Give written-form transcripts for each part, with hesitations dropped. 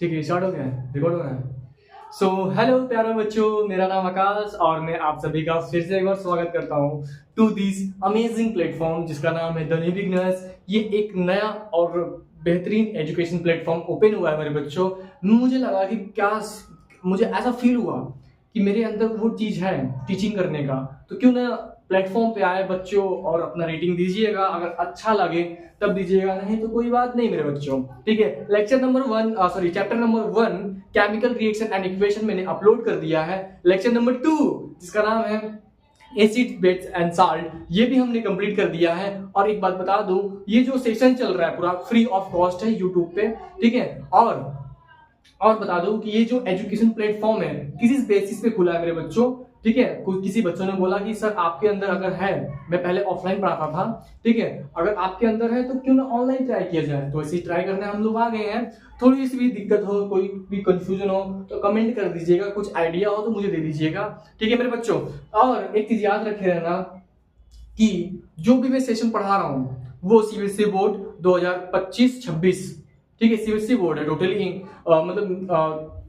ठीक है, स्टार्ट हो गया है, रिकॉर्ड हो रहा है। सो हेलो प्यारे बच्चों, मेरा नाम आकाश और मैं आप सभी का फिर से एक बार स्वागत करता हूँ टू दिस अमेजिंग प्लेटफॉर्म जिसका नाम है द न्यू बिगनर्स। ये एक नया और बेहतरीन एजुकेशन प्लेटफॉर्म ओपन हुआ है मेरे बच्चों। मुझे लगा कि क्या मुझे ऐसा फील हुआ कि मेरे अंदर वो चीज़ है टीचिंग करने का, तो क्यों ना प्लेटफॉर्म पे आए बच्चों और अपना रेटिंग दीजिएगा। अगर अच्छा लगे तब दीजिएगा, नहीं तो कोई बात नहीं मेरे बच्चों। ठीक है, lecture number 1 chapter number 1 chemical reaction and equation मैंने अपलोड कर दिया है। लेक्चर नंबर 2 जिसका नाम है एसिड बेस एंड साल्ट, ये भी हमने कंप्लीट कर दिया है। और एक बात बता दूं, ये जो सेशन चल रहा है पूरा फ्री ऑफ कॉस्ट है यूट्यूब पे। ठीक है, और बता दूं कि ये जो एजुकेशन प्लेटफॉर्म है किसी बेसिस पे खुला है मेरे बच्चों। ठीक है, किसी बच्चों ने बोला कि सर आपके अंदर अगर है, मैं पहले ऑफलाइन पढ़ाता था, ठीक है, अगर आपके अंदर है तो क्यों ना ऑनलाइन ट्राई किया जाए। तो ऐसे ट्राई करने हम लोग आ गए हैं। थोड़ी सी भी दिक्कत हो, कोई भी कंफ्यूजन हो तो कमेंट कर दीजिएगा, कुछ आइडिया हो तो मुझे दे दीजिएगा। ठीक है मेरे बच्चों, और एक चीज याद रखे रहना कि जो भी मैं सेशन पढ़ा रहा हूँ वो सीबीएसई बोर्ड 2025-26, ठीक है, सीबीएसई बोर्ड है टोटली, मतलब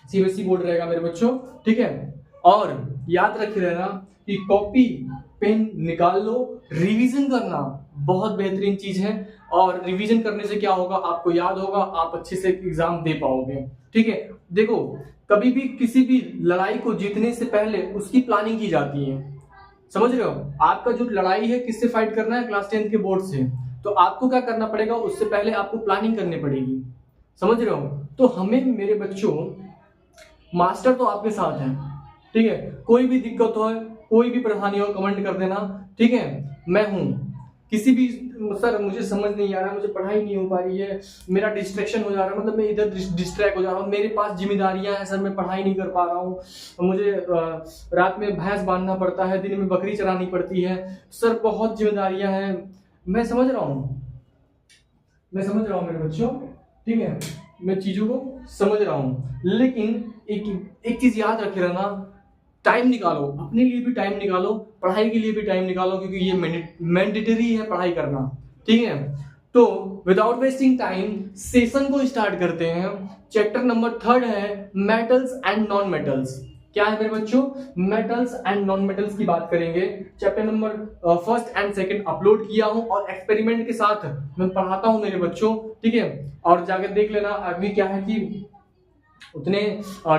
सीबीएसई बोर्ड रहेगा मेरे बच्चों। ठीक है, और याद रखे रहना कि कॉपी पेन निकाल लो, रिवीजन करना बहुत बेहतरीन चीज है। और रिवीजन करने से क्या होगा, आपको याद होगा, आप अच्छे से एग्जाम दे पाओगे। ठीक है, देखो कभी भी किसी भी लड़ाई को जीतने से पहले उसकी प्लानिंग की जाती है, समझ रहे हो। आपका जो लड़ाई है किससे फाइट करना है, क्लास 10 के बोर्ड से, तो आपको क्या करना पड़ेगा, उससे पहले आपको प्लानिंग करनी पड़ेगी, समझ रहे हो। तो हमें मेरे बच्चों, मास्टर तो आपके साथ है, ठीक है, कोई भी दिक्कत हो, कोई भी परेशानी हो कमेंट कर देना। ठीक है, मैं हूं किसी भी, सर मुझे समझ नहीं आ रहा, मुझे पढ़ाई नहीं हो पा रही है, मेरा डिस्ट्रैक्शन हो जा रहा है, मतलब मैं इधर डिस्ट्रैक्ट हो जा रहा हूँ, मेरे पास जिम्मेदारियां हैं सर, मैं पढ़ाई नहीं कर पा रहा हूँ, मुझे रात में भैंस बांधना पड़ता है, दिन में बकरी चरानी पड़ती है, सर बहुत जिम्मेदारियां हैं। मैं समझ रहा हूँ, मैं समझ रहा हूँ मेरे बच्चों, ठीक है, मैं चीजों को समझ रहा हूँ, लेकिन एक चीज याद रखे रहना, टाइम निकालो, अपने लिए भी टाइम निकालो, पढ़ाई के लिए भी टाइम निकालो, क्योंकि ये मैंडेटरी है पढ़ाई करना। ठीक है, तो विदाउट वेस्टिंग टाइम सेशन को स्टार्ट करते हैं। चैप्टर नंबर 3 है मेटल्स एंड नॉन मेटल्स। क्या है मेरे बच्चों, मेटल्स एंड नॉन मेटल्स की बात करेंगे। चैप्टर नंबर 1 एंड 2 अपलोड किया हूं और एक्सपेरिमेंट के साथ मैं पढ़ाता हूं मेरे बच्चों। ठीक है, और जाकर देख लेना। अभी क्या है कि उतने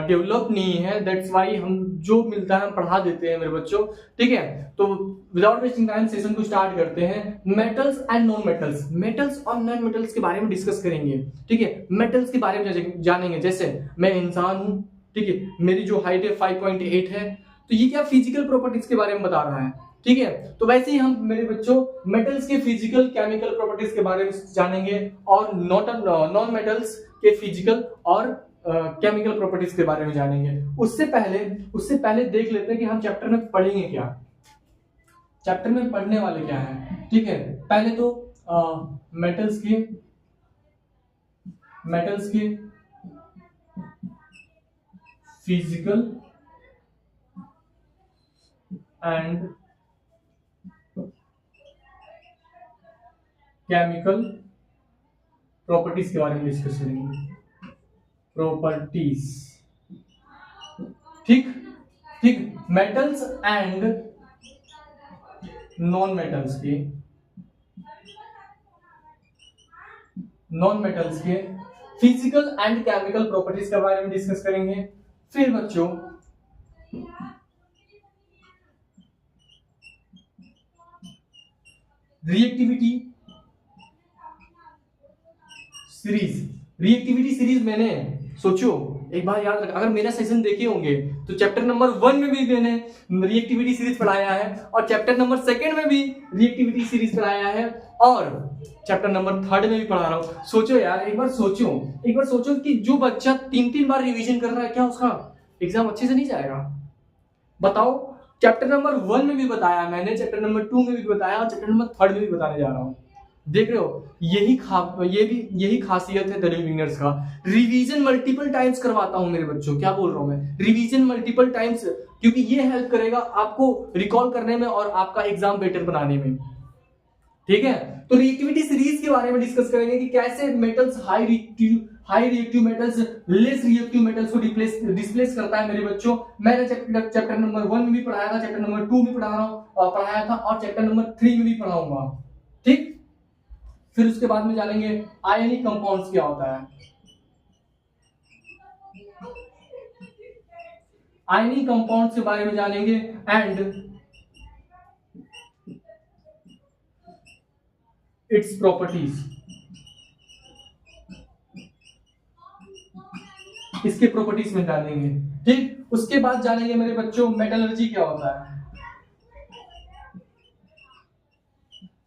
डेवलप नहीं है, दैट्स वाई हम जो मिलता है हम पढ़ा देते हैं मेरे बच्चों। ठीक है, तो विदाउट वेस्टिंग टाइम सेशन को स्टार्ट करते हैं। Metals and non metals, metals और नॉन मेटल्स के बारे में डिस्कस करेंगे। ठीक है, मेटल्स के बारे में जानेंगे, जैसे मैं इंसान हूं, ठीक है, मेरी जो हाइट है 5.8 है, तो ये क्या फिजिकल प्रॉपर्टीज के बारे में बता रहा है। ठीक है, तो वैसे ही हम मेरे बच्चों मेटल्स के फिजिकल केमिकल प्रॉपर्टीज के बारे में जानेंगे, और नॉन मेटल्स के फिजिकल और केमिकल प्रॉपर्टीज के बारे में जानेंगे। उससे पहले देख लेते हैं कि हम चैप्टर में पढ़ेंगे क्या, चैप्टर में पढ़ने वाले क्या है। ठीक है, पहले तो मेटल्स के फिजिकल एंड केमिकल प्रॉपर्टीज के बारे में डिस्कस करेंगे। प्रॉपर्टीज, ठीक ठीक, मेटल्स एंड नॉन मेटल्स के फिजिकल एंड केमिकल प्रॉपर्टीज के बारे में डिस्कस करेंगे। फिर बच्चों रिएक्टिविटी सीरीज मैंने सोचो एक बार याद रखा, अगर मेरा सेशन देखे होंगे तो चैप्टर नंबर 1 में भी मैंने रिएक्टिविटी सीरीज पढ़ाया है, और चैप्टर नंबर 2 में भी रिएक्टिविटी सीरीज पढ़ाया है, और चैप्टर नंबर 3 में भी पढ़ा रहा हूं। सोचो यार, एक बार सोचो कि जो बच्चा 3 बार रिवीजन कर रहा है, क्या उसका एग्जाम अच्छे से नहीं जाएगा? बताओ, चैप्टर नंबर 1 में भी बताया मैंने, चैप्टर नंबर 2 में भी बताया, और चैप्टर नंबर 3 में भी बताने जा रहा हूं। देख रहे हो, यही खासियत है द न्यू बिगिनर्स का। रिवीजन मल्टीपल टाइम्स करवाता हूं मेरे बच्चों, क्या बोल रहा हूं मैं, रिवीजन मल्टीपल टाइम्स, क्योंकि ये हेल्प करेगा आपको रिकॉल करने में और आपका एग्जाम बेटर बनाने में। ठीक है, तो रिएक्टिविटी सीरीज के बारे में डिस्कस करेंगे कि कैसे metals high reactive metals less reactive metals को डिस्प्लेस करता है मेरे बच्चों। मैंने चैप्टर नंबर 1 में भी पढ़ाया था, चैप्टर नंबर 2 में पढ़ाया था और चैप्टर नंबर 3 में भी पढ़ाऊंगा। ठीक, फिर उसके बाद में जानेंगे आयनिक कंपाउंड्स क्या होता है। आयनिक कंपाउंड्स के बारे में जानेंगे एंड इट्स प्रॉपर्टीज, इसके प्रॉपर्टीज में जानेंगे। ठीक, उसके बाद जानेंगे मेरे बच्चों मेटलर्जी क्या होता है,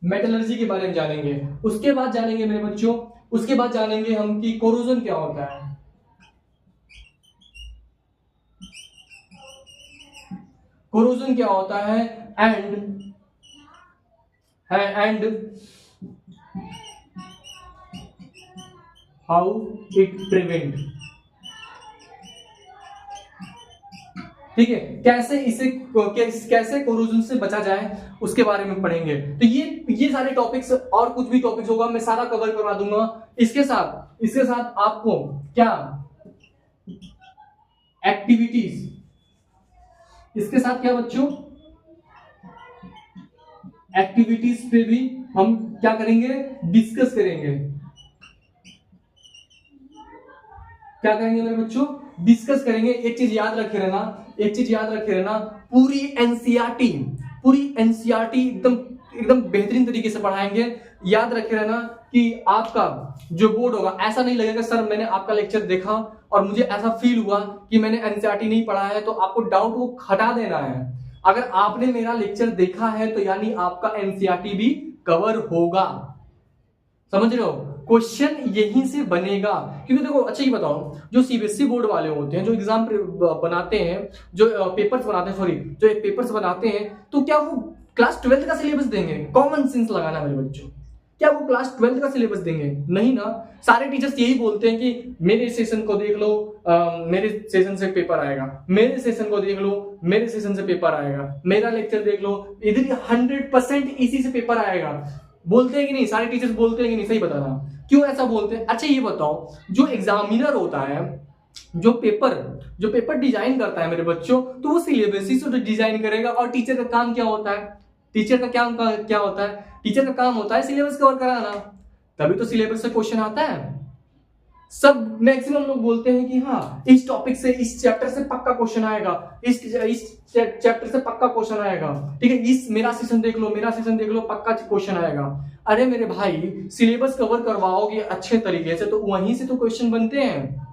मेटलर्जी के बारे में जानेंगे। उसके बाद जानेंगे मेरे बच्चों, उसके बाद जानेंगे हम कि कोरोजन क्या होता है, कोरोजन क्या होता है एंड हाउ इट प्रिवेंट। ठीक है, कैसे इसे कैसे कोरोजन से बचा जाए उसके बारे में पढ़ेंगे। तो ये सारे टॉपिक्स और कुछ भी टॉपिक्स होगा मैं सारा कवर करवा दूंगा। इसके साथ आपको क्या एक्टिविटीज, इसके साथ क्या बच्चों एक्टिविटीज पे भी हम क्या करेंगे, डिस्कस करेंगे। क्या करेंगे मेरे बच्चों, डिस्कस करेंगे। एक चीज याद रखे रहना, पूरी एनसीईआरटी एकदम बेहतरीन तरीके से पढ़ाएंगे। याद रखे रहना कि आपका जो बोर्ड होगा ऐसा नहीं लगेगा सर मैंने आपका लेक्चर देखा और मुझे ऐसा फील हुआ कि मैंने एनसीईआरटी नहीं पढ़ा है, तो आपको डाउट वो हटा देना है। अगर आपने मेरा लेक्चर देखा है तो यानी आपका एनसीईआरटी भी कवर होगा, समझ रहे हो। क्वेश्चन यहीं से बनेगा, क्योंकि देखो अच्छा ये बताओ, जो सीबीएसई बोर्ड वाले होते हैं, जो एग्जाम बनाते हैं, जो पेपर्स बनाते हैं, तो क्या वो क्लास 12 का सिलेबस देंगे? कॉमन सेंस लगाना मेरे बच्चों, क्या वो क्लास 12 का सिलेबस देंगे? नहीं ना। सारे टीचर्स यही बोलते हैं कि मेरे सेशन को देख लो, मेरे सेशन से पेपर आएगा, मेरे सेशन को देख लो, मेरे सेशन से पेपर आएगा, मेरा लेक्चर देख लो, इधर 100% इसी से पेपर आएगा। बोलते हैं कि नहीं? सारे टीचर्स बोलते हैं कि नहीं? सही बताना, क्यों ऐसा बोलते हैं? अच्छा ये बताओ, जो एग्जामिनर होता है, जो पेपर डिजाइन करता है मेरे बच्चों, तो वो सिलेबस ही से डिजाइन करेगा। और टीचर का काम क्या होता है? टीचर का काम होता है सिलेबस कवर कराना, तभी तो सिलेबस से क्वेश्चन आता है। सब मैक्सिमम लोग बोलते हैं कि हाँ इस टॉपिक से, इस चैप्टर से पक्का क्वेश्चन आएगा, इस चैप्टर से पक्का क्वेश्चन आएगा, ठीक है, इस मेरा सेशन देख लो पक्का क्वेश्चन आएगा। अरे मेरे भाई, सिलेबस कवर करवाओगे अच्छे तरीके से तो वहीं से तो क्वेश्चन बनते हैं,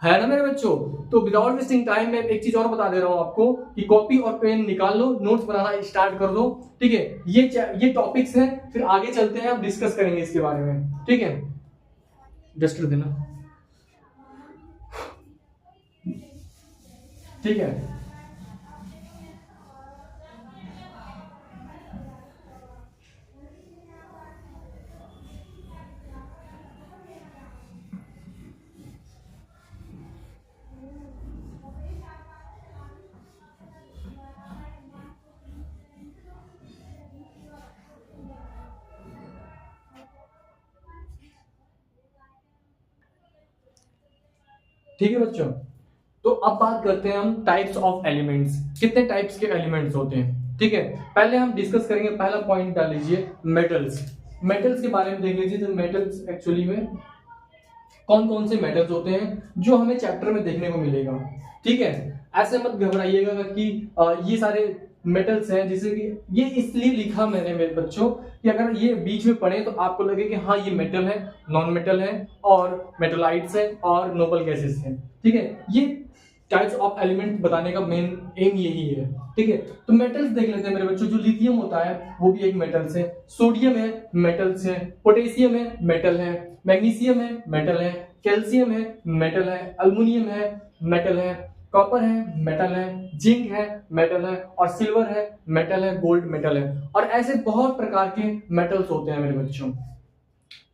है ना मेरे बच्चों। तो विदाउट वेस्टिंग टाइम मैं एक चीज और बता दे रहा हूं आपको कि कॉपी और पेन निकाल लो, नोट्स बनाना स्टार्ट कर दो, ठीक है। ये टॉपिक्स हैं, फिर आगे चलते हैं, हम डिस्कस करेंगे इसके बारे में, ठीक है। डस्टर देना, ठीक है। ठीक है बच्चों, तो अब बात करते हैं हम टाइप्स ऑफ एलिमेंट्स। कितने टाइप्स के एलिमेंट्स होते हैं, ठीक है। पहले हम डिस्कस करेंगे, पहला पॉइंट डाल लीजिए मेटल्स के बारे में देख लीजिए। तो मेटल्स एक्चुअली में कौन कौन से मेटल्स होते हैं जो हमें चैप्टर में देखने को मिलेगा, ठीक है। ऐसे मत घबराइएगा कि ये सारे मेटल्स हैं, जैसे कि ये इसलिए लिखा मैंने मेरे बच्चों कि अगर ये बीच में पढ़े तो आपको लगे कि हाँ ये मेटल है, नॉन मेटल है, और मेटलाइट्स है और नोबल गैसेस है, ठीक है। ये टाइप्स ऑफ एलिमेंट बताने का मेन एम यही है, ठीक है। तो मेटल्स देख लेते हैं मेरे बच्चों। जो लिथियम होता है वो भी एक मेटल्स है, सोडियम है मेटल्स है, पोटेशियम है मेटल है, मैग्नीशियम है मेटल है, कैल्शियम है मेटल है, अल्युमिनियम है मेटल है, कॉपर है मेटल है, जिंक है मेटल है, और सिल्वर है मेटल है, गोल्ड मेटल है, और ऐसे बहुत प्रकार के मेटल्स होते हैं मेरे बच्चों,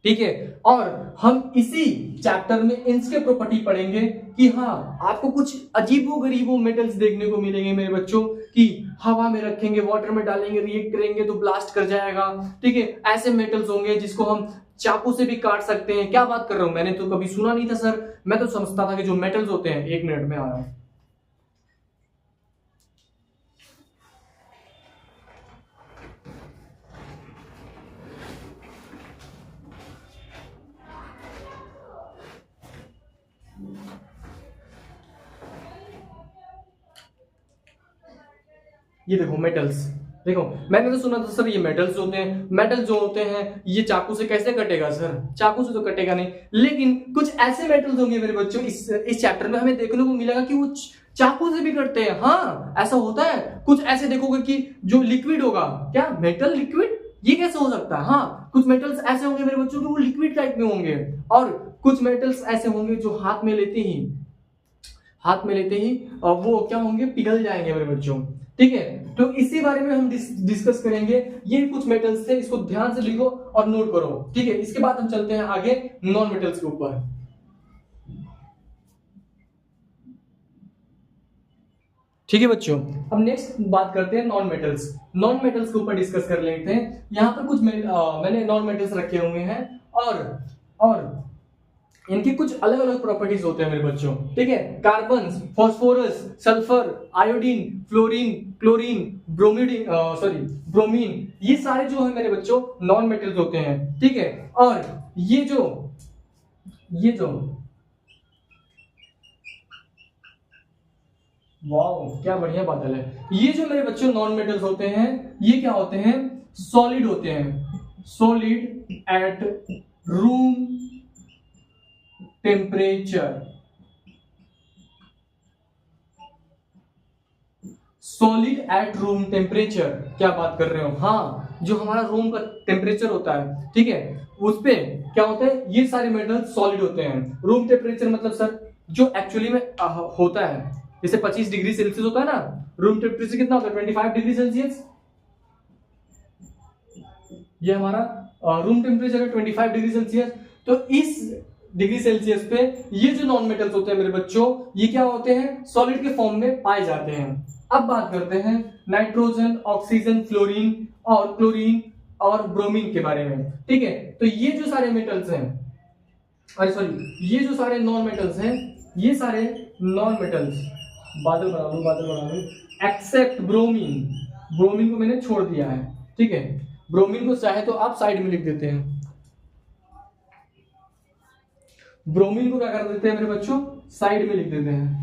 ठीक है। और हम इसी चैप्टर में इनके प्रॉपर्टी पढ़ेंगे कि हाँ आपको कुछ अजीबो गरीबो मेटल्स देखने को मिलेंगे मेरे बच्चों कि हवा में रखेंगे, वाटर में डालेंगे, रिएक्ट करेंगे तो ब्लास्ट कर जाएगा, ठीक है। ऐसे मेटल्स होंगे जिसको हम चाकू से भी काट सकते हैं। क्या बात कर रहा हूं, मैंने तो कभी सुना नहीं था सर, मैं तो समझता था कि जो मेटल्स होते हैं, 1 मिनट में आ रहा हूं। ये देखो मेटल्स, देखो मैंने तो सुना था सर ये मेटल्स होते हैं, मेटल जो होते हैं ये चाकू से कैसे कटेगा सर, चाकू से तो कटेगा नहीं। लेकिन कुछ ऐसे मेटल्स होंगे मेरे बच्चों, इस चैप्टर में हमें देखने को मिलेगा कि वो चाकू से भी कटते हैं। हाँ ऐसा होता है। कुछ ऐसे देखोगे कि जो लिक्विड होगा, क्या मेटल लिक्विड, ये कैसे हो सकता है। हाँ कुछ मेटल्स ऐसे होंगे मेरे बच्चों कि वो लिक्विड टाइप में होंगे, और कुछ मेटल्स ऐसे होंगे जो हाथ में लेते ही वो क्या होंगे, पिघल जाएंगे मेरे बच्चों, ठीक है। तो इसी बारे में हम डिस्कस करेंगे। ये कुछ मेटल्स थे, इसको ध्यान से लिखो और नोट करो, ठीक है। इसके बाद हम चलते हैं आगे नॉन मेटल्स के ऊपर। ठीक है बच्चों, अब नेक्स्ट बात करते हैं नॉन मेटल्स। नॉन मेटल्स के ऊपर डिस्कस कर लेते हैं। यहाँ पर कुछ मैंने नॉन मेटल्स रखे हुए हैं, और इनकी कुछ अलग अलग प्रॉपर्टीज होते हैं मेरे बच्चों, ठीक है। Carbon, phosphorus, sulphur, iodine, fluorine, chlorine, bromine, ये सारे जो है मेरे बच्चों नॉन मेटल्स होते हैं, ठीक है। और ये जो वाओ क्या बढ़िया बादल है। ये जो मेरे बच्चों नॉन मेटल्स होते हैं, ये क्या होते हैं, सॉलिड होते हैं, solid at room temperature, solid at room temperature. क्या बात कर रहे हो, हाँ जो हमारा रूम का टेम्परेचर होता है, ठीक है, उस पे क्या होता है, ये सारे मेटल्स सॉलिड होते हैं। रूम टेम्परेचर मतलब सर जो एक्चुअली में होता है, जैसे 25 डिग्री सेल्सियस होता है ना, रूम टेम्परेचर कितना होता है, 25 डिग्री सेल्सियस। ये हमारा रूम टेम्परेचर है 25 डिग्री सेल्सियस। तो इस डिग्री सेल्सियस पे ये जो नॉन मेटल्स होते हैं मेरे बच्चों, ये क्या होते हैं, सॉलिड के फॉर्म में पाए जाते हैं। अब बात करते हैं नाइट्रोजन, ऑक्सीजन, फ्लोरीन और क्लोरीन और ब्रोमीन के बारे में, ठीक है। तो ये जो सारे मेटल्स हैं, अरे सॉरी, ये जो सारे नॉन मेटल्स हैं, ये सारे नॉन मेटल्स, बादल बना लूं, एक्सेप्ट ब्रोमीन, ब्रोमीन को मैंने छोड़ दिया है, ठीक है। ब्रोमीन को चाहे तो आप साइड में लिख देते हैं, ब्रोमीन को क्या कर देते हैं मेरे बच्चों, साइड में लिख देते हैं,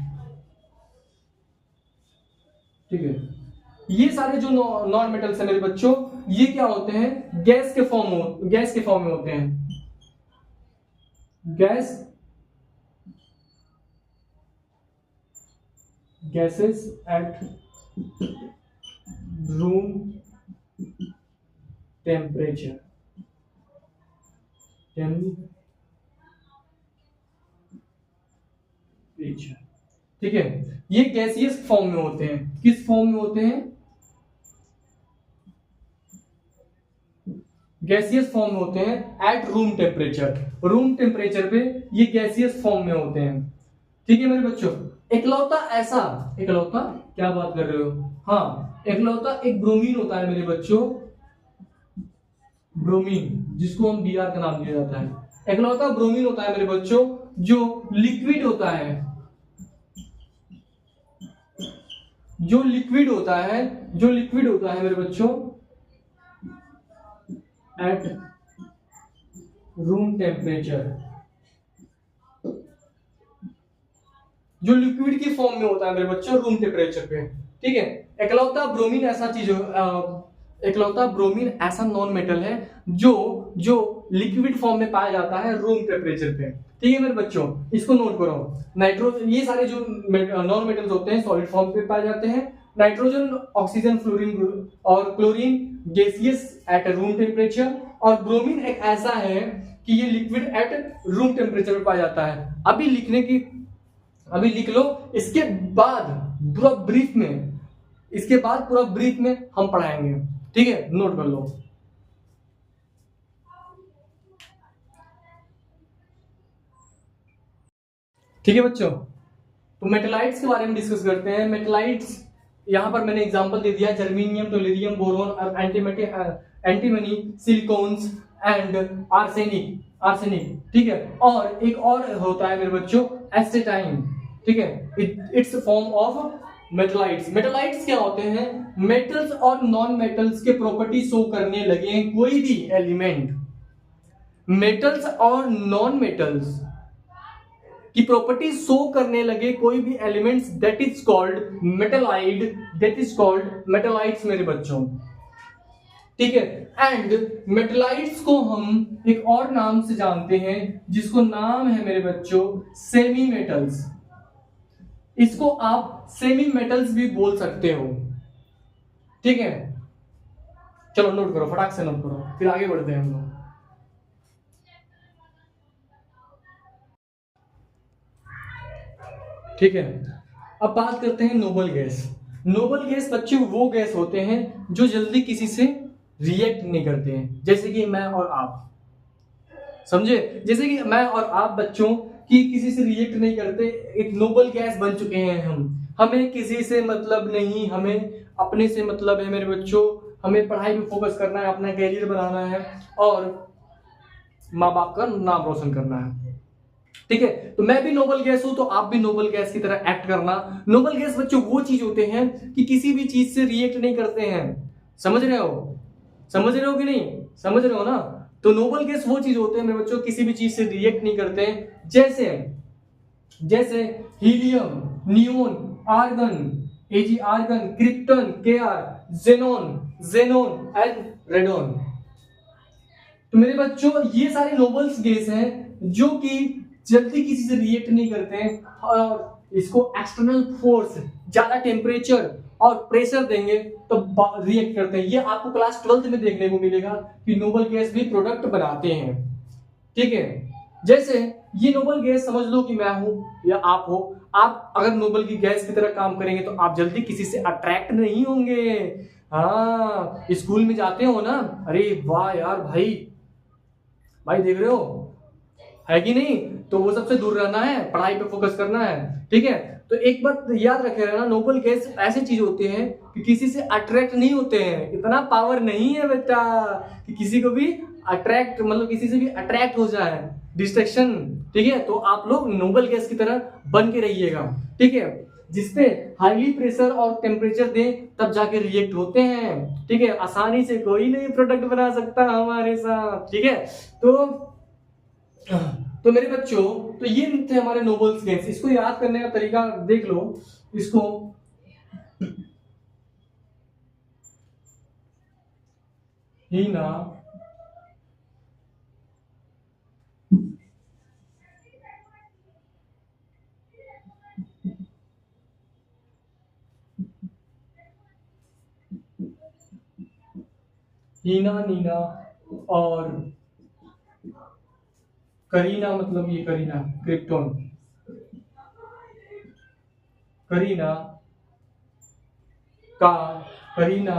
ठीक है। ये सारे जो नॉन मेटल्स हैं मेरे बच्चों, ये क्या होते हैं, गैस के फॉर्म में होते हैं, गैसेस एट रूम टेम्परेचर, ठीक है। ये गैसियस फॉर्म में होते हैं, किस फॉर्म में होते हैं, गैसियस फॉर्म में होते हैं at room temperature, room temperature पे ये गैसियस फॉर्म में होते हैं, ठीक है मेरे बच्चों। इकलौता क्या बात कर रहे हो, हाँ इकलौता एक ब्रोमीन होता है मेरे बच्चों, ब्रोमीन जिसको हम Br का नाम दिया जाता है, इकलौता ब्रोमीन होता है मेरे बच्चों जो लिक्विड होता है, जो लिक्विड होता है मेरे बच्चों एट रूम टेम्परेचर, जो लिक्विड की फॉर्म में होता है मेरे बच्चों रूम टेम्परेचर पे, ठीक है। इकलौता ब्रोमीन ऐसा नॉन मेटल है जो लिक्विड फॉर्म में पाया जाता है रूम टेम्परेचर पे, ठीक है मेरे बच्चों। इसको नोट करो। नाइट्रोजन, ये सारे जो नॉन मेटल्स होते हैं सॉलिड फॉर्म पे पाए जाते हैं। नाइट्रोजन, ऑक्सीजन, फ्लोरीन और chlorine gaseous at room temperature, और ब्रोमीन एक ऐसा है कि ये लिक्विड एट रूम टेम्परेचर पे पाया जाता है। अभी लिख लो, इसके बाद पूरा ब्रीफ में हम पढ़ाएंगे, ठीक है, नोट कर लो। ठीक है बच्चों, तो मेटलाइट्स के बारे में डिस्कस करते हैं। यहाँ पर मैंने एग्जांपल दे दिया, जर्मेनियम, टोलेरियम, बोरोन और एंटीमनी, सिलिकॉन्स एंड आर्सेनिक, ठीक है। और एक और होता है मेरे बच्चों एस्टेटाइन, ठीक है। It's form of metalloids. Metalloids क्या होते हैं? मेटल्स और नॉन मेटल्स के प्रॉपर्टी शो करने लगे कोई भी एलिमेंट, मेटल्स और नॉन मेटल्स की प्रॉपर्टी शो करने लगे कोई भी elements, that is called metalloid, that is called metalloids मेरे बच्चों, ठीक है। एंड मेटलाइट्स को हम एक और नाम से जानते हैं जिसको नाम है मेरे बच्चों सेमी मेटल्स। इसको आप सेमी मेटल्स भी बोल सकते हो, ठीक है। चलो नोट करो, फटाक से नोट करो, फिर आगे बढ़ते हैं हम लोग। ठीक है, अब बात करते हैं नोबल गैस। नोबल गैस बच्चों वो गैस होते हैं जो जल्दी किसी से रिएक्ट नहीं करते हैं, जैसे कि मैं और आप, समझे? जैसे कि मैं और आप बच्चों की किसी से रिएक्ट नहीं करते, एक नोबल गैस बन चुके हैं हम। हमें किसी से मतलब नहीं, हमें अपने से मतलब है मेरे बच्चों। हमें पढ़ाई पे फोकस करना है, अपना कैरियर बनाना है और माँ बाप का नाम रोशन करना है, ठीक है। तो मैं भी नोबल गैस हूं, तो आप भी नोबल गैस की तरह एक्ट करना। नोबल गैस बच्चों वो चीज होते हैं कि किसी भी चीज से रिएक्ट नहीं करते हैं, समझ रहे हो? समझ रहे हो कि नहीं? समझ रहे हो ना? तो नोबल गैस वो चीज होते हैं मेरे बच्चों, किसी भी चीज से रिएक्ट नहीं करते हैं, जैसे helium, neon, argon, AG argon, krypton, KR, xenon and radon. तो मेरे बच्चों ये सारे नोबल्स गैस हैं जो कि जल्दी किसी से रिएक्ट नहीं करते हैं, और इसको एक्सटर्नल फोर्स, ज्यादा टेम्परेचर और प्रेशर देंगे तो रिएक्ट करते हैं। ये आपको क्लास 12th में देखने को मिलेगा कि नोबल गैस भी प्रोडक्ट बनाते हैं, ठीक है। जैसे ये नोबल गैस समझ लो कि मैं हूं या आप हो। आप अगर नोबल की गैस की तरह काम करेंगे तो आप जल्दी किसी से अट्रैक्ट नहीं होंगे। हाँ, स्कूल में जाते हो ना, अरे वाह यार भाई देख रहे हो, है कि नहीं? तो वो सबसे दूर रहना है, पढ़ाई पे फोकस करना है, ठीक है। तो एक बात याद रखे रहना, नोबल गैस ऐसी चीज होती है कि किसी से अट्रैक्ट नहीं होते हैं। इतना पावर नहीं है बेटा कि किसी को भी अट्रैक्ट, मतलब किसी से भी अट्रैक्ट हो जाए, डिस्ट्रैक्शन, ठीक है। तो आप लोग नोबल गैस की तरह बन के रहिएगा, ठीक है, जिसपे हाईली प्रेशर और टेम्परेचर दें तब जाके रिएक्ट होते हैं, ठीक है। आसानी से कोई नहीं प्रोडक्ट बना सकता हमारे साथ, ठीक है। तो मेरे बच्चों, तो ये थे हमारे नोबल्स गैस। इसको याद करने का तरीका देख लो, इसको हीना, नीना और करीना, मतलब ये करीना क्रिप्टोन, करीना करीना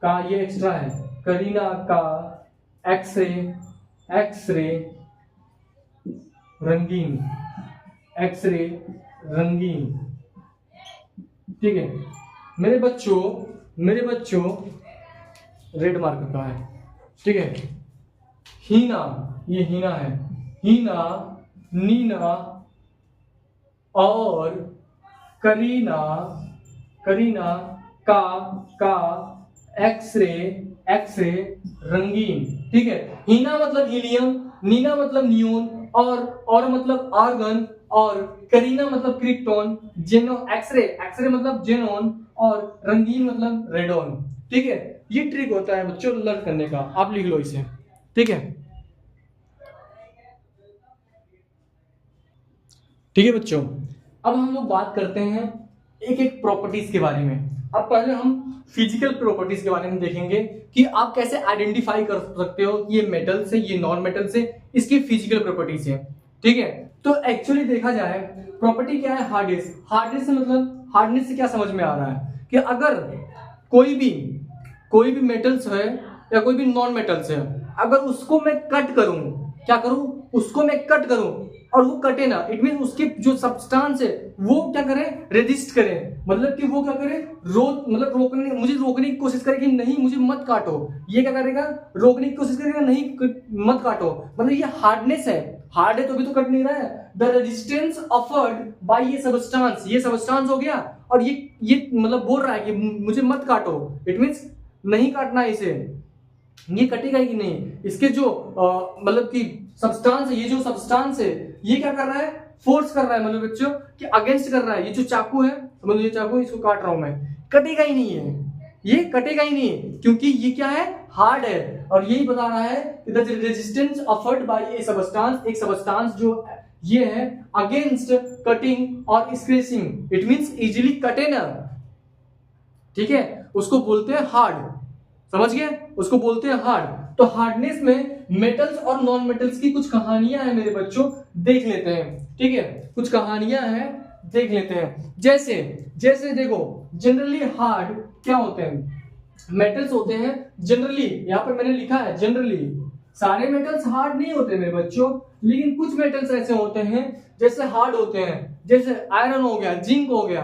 का ये एक्स्ट्रा है, करीना का एक्सरे रंगीन, ठीक है। मेरे बच्चों रेड मार्क का है, ठीक है। हीना, ये हीना है, हीना, नीना और करीना का एक्सरे रंगीन, ठीक है। हीना मतलब हीलियम, नीना मतलब नियोन और मतलब आर्गन, और करीना मतलब क्रिप्टोन, एक्सरे मतलब जेनोन और रंगीन मतलब रेडोन, ठीक है। ये ट्रिक होता है बच्चों लर्न करने का, आप लिख लो इसे, ठीक है। ठीक है बच्चों, अब हम लोग बात करते हैं एक एक प्रॉपर्टीज के बारे में। अब पहले हम फिजिकल प्रॉपर्टीज के बारे में देखेंगे कि आप कैसे आइडेंटिफाई कर सकते हो कि ये मेटल से, ये नॉन मेटल से, इसकी फिजिकल प्रॉपर्टीज है, ठीक है। तो एक्चुअली देखा जाए प्रॉपर्टी क्या है, हार्डनेस। हार्डनेस से मतलब, हार्डनेस से क्या समझ में आ रहा है कि अगर कोई भी मेटल्स है या कोई भी नॉन मेटल्स है, अगर उसको मैं कट करूं, क्या करूं, उसको मैं कट करूं, और वो कटे ना, इट मीन उसके जो सब्सटेंस है वो क्या करे, रेजिस्ट करे, मतलब कि वो क्या करे, रोकने, मुझे रोकने की कोशिश करे कि नहीं मुझे मत काटो, ये क्या करेगा, रोकने की कोशिश करेगा, नहीं मत काटो, मतलब ये हार्डनेस है, हार्ड है तो भी तो कट नहीं रहा है। द रेजिस्टेंस ऑफर्ड बाय ये सबस्टांस हो गया, और ये मतलब बोल रहा है कि मुझे मत काटो, इट मीन्स नहीं काटना इसे, ये कटेगा ही नहीं। इसके जो मतलब कि सब्सटेंस है, ये जो सब्सटेंस है ये क्या कर रहा है, फोर्स कर रहा है, मतलब बच्चों कि अगेंस्ट कर रहा है। ये जो चाकू है, मतलब ये चाकू, इसको काट रहा हूं मैं, कटेगा ही नहीं है, ये कटेगा ही नहीं, क्योंकि ये क्या है, हार्ड है। और यही बता रहा है कि the resistance offered by A substance, एक सबस्टेंस जो ये है अगेंस्ट कटिंग और स्क्रैचिंग, इट मींस इजीली कटे ना, ठीक है, उसको बोलते हैं हार्ड, समझ गए, उसको बोलते हैं हार्ड। तो हार्डनेस में मेटल्स और नॉन मेटल्स की कुछ कहानियां हैं मेरे बच्चों, देख लेते हैं, ठीक है, कुछ कहानियां हैं, देख लेते हैं। जैसे जैसे देखो, जनरली हार्ड क्या होते हैं, मेटल्स होते हैं जनरली, यहां पर मैंने लिखा है जनरली, सारे मेटल्स हार्ड नहीं होते मेरे बच्चों, लेकिन कुछ मेटल्स ऐसे होते हैं जैसे हार्ड होते हैं, जैसे आयरन हो गया, जिंक हो गया,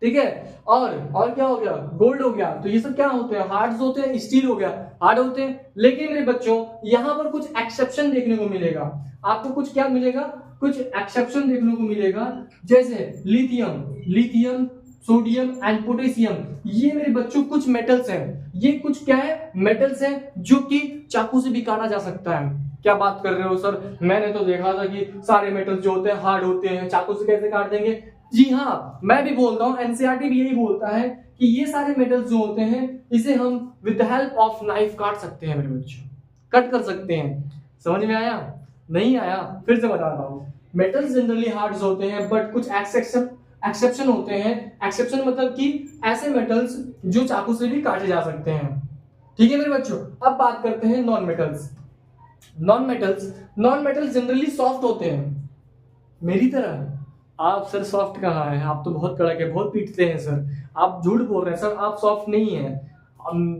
ठीक है, और क्या हो गया, गोल्ड हो गया, तो ये सब क्या होते हैं, हार्ड होते हैं, स्टील हो गया, हार्ड होते हैं। लेकिन मेरे बच्चों यहां पर कुछ एक्सेप्शन देखने को मिलेगा, आपको कुछ क्या मिलेगा, कुछ एक्सेप्शन देखने को मिलेगा, जैसे लिथियम सोडियम एंड पोटेशियम, ये मेरे बच्चों कुछ मेटल्स हैं, ये कुछ क्या है, मेटल्स हैं जो कि चाकू से भी काटा जा सकता है। क्या बात कर रहे हो सर, मैंने तो देखा था कि सारे मेटल्स जो होते हैं हार्ड होते हैं, चाकू से कैसे काट देंगे। जी हाँ, मैं भी बोलता हूं, एनसीईआरटी भी यही बोलता है कि ये सारे मेटल्स जो होते हैं इसे हम with the help of knife काट सकते हैं मेरे बच्चों, कट कर सकते हैं। समझ में आया, नहीं आया, फिर से बता रहा हूं, मेटल्स जनरली हार्ड होते हैं, बट कुछ एक्सेप्शन होते हैं। एक्सेप्शन मतलब कि ऐसे मेटल्स जो चाकू से भी काटे जा सकते हैं, ठीक है मेरे बच्चों। अब बात करते हैं non metals. Non metals generally soft होते हैं, मेरी तरह। आप सर सॉफ्ट कहाँ है, आप तो बहुत कड़क है, बहुत पीटते हैं सर, आप झूठ बोल रहे हैं सर, आप सॉफ्ट नहीं है।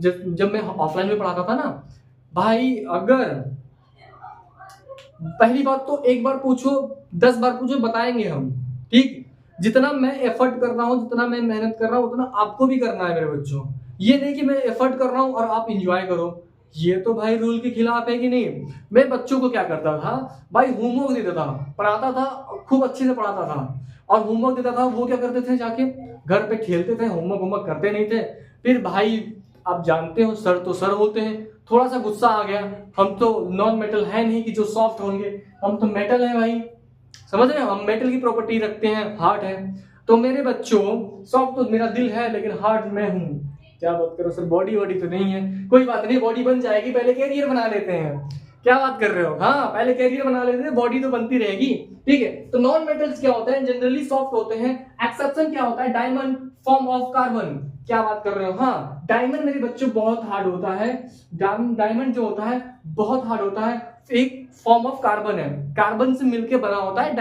जब मैं ऑफलाइन में पढ़ाता था ना भाई, अगर पहली बात तो एक बार पूछो 10 बार पूछो, बताएंगे हम, ठीक, जितना मैं एफर्ट कर रहा हूं, जितना मैं मेहनत कर रहा हूं, उतना आपको भी करना है मेरे बच्चों। ये नहीं कि मैं एफर्ट कर रहा हूं और आप इंजॉय करो, ये तो भाई रूल के खिलाफ है कि नहीं। मैं बच्चों को क्या करता था भाई, होमवर्क देता था, पढ़ाता था, खूब अच्छे से पढ़ाता था, और होमवर्क देता था, वो क्या करते थे, जाके घर पे खेलते थे, होमवर्क करते नहीं थे। फिर भाई आप जानते हो सर तो सर होते हैं, थोड़ा सा गुस्सा आ गया, हम तो नॉन मेटल है नहीं कि जो सॉफ्ट होंगे, हम तो मेटल है भाई, समझ रहे हो, हम मेटल की प्रॉपर्टी रखते हैं, हार्ड है। तो मेरे बच्चों सॉफ्ट तो मेरा दिल है, लेकिन हार्ड मैं हूं। क्या बात करो सर, बॉडी वॉडी तो नहीं है, कोई बात नहीं, बॉडी बन जाएगी, पहले कैरियर बना लेते हैं। क्या बात कर रहे हो, हाँ पहले कैरियर बना लेते हैं, बॉडी तो बनती रहेगी, ठीक है। तो नॉन मेटल्स क्या होते हैं, जनरली सॉफ्ट होते हैं। एक्सेप्शन क्या होता है, डायमंड, फॉर्म ऑफ कार्बन। क्या बात कर रहे हो, हाँ डायमंड मेरे बच्चों बहुत हार्ड होता है, डायमंड जो होता है बहुत हार्ड होता है, एक फॉर्म ऑफ कार्बन है, कार्बन से मिलकर बना होता है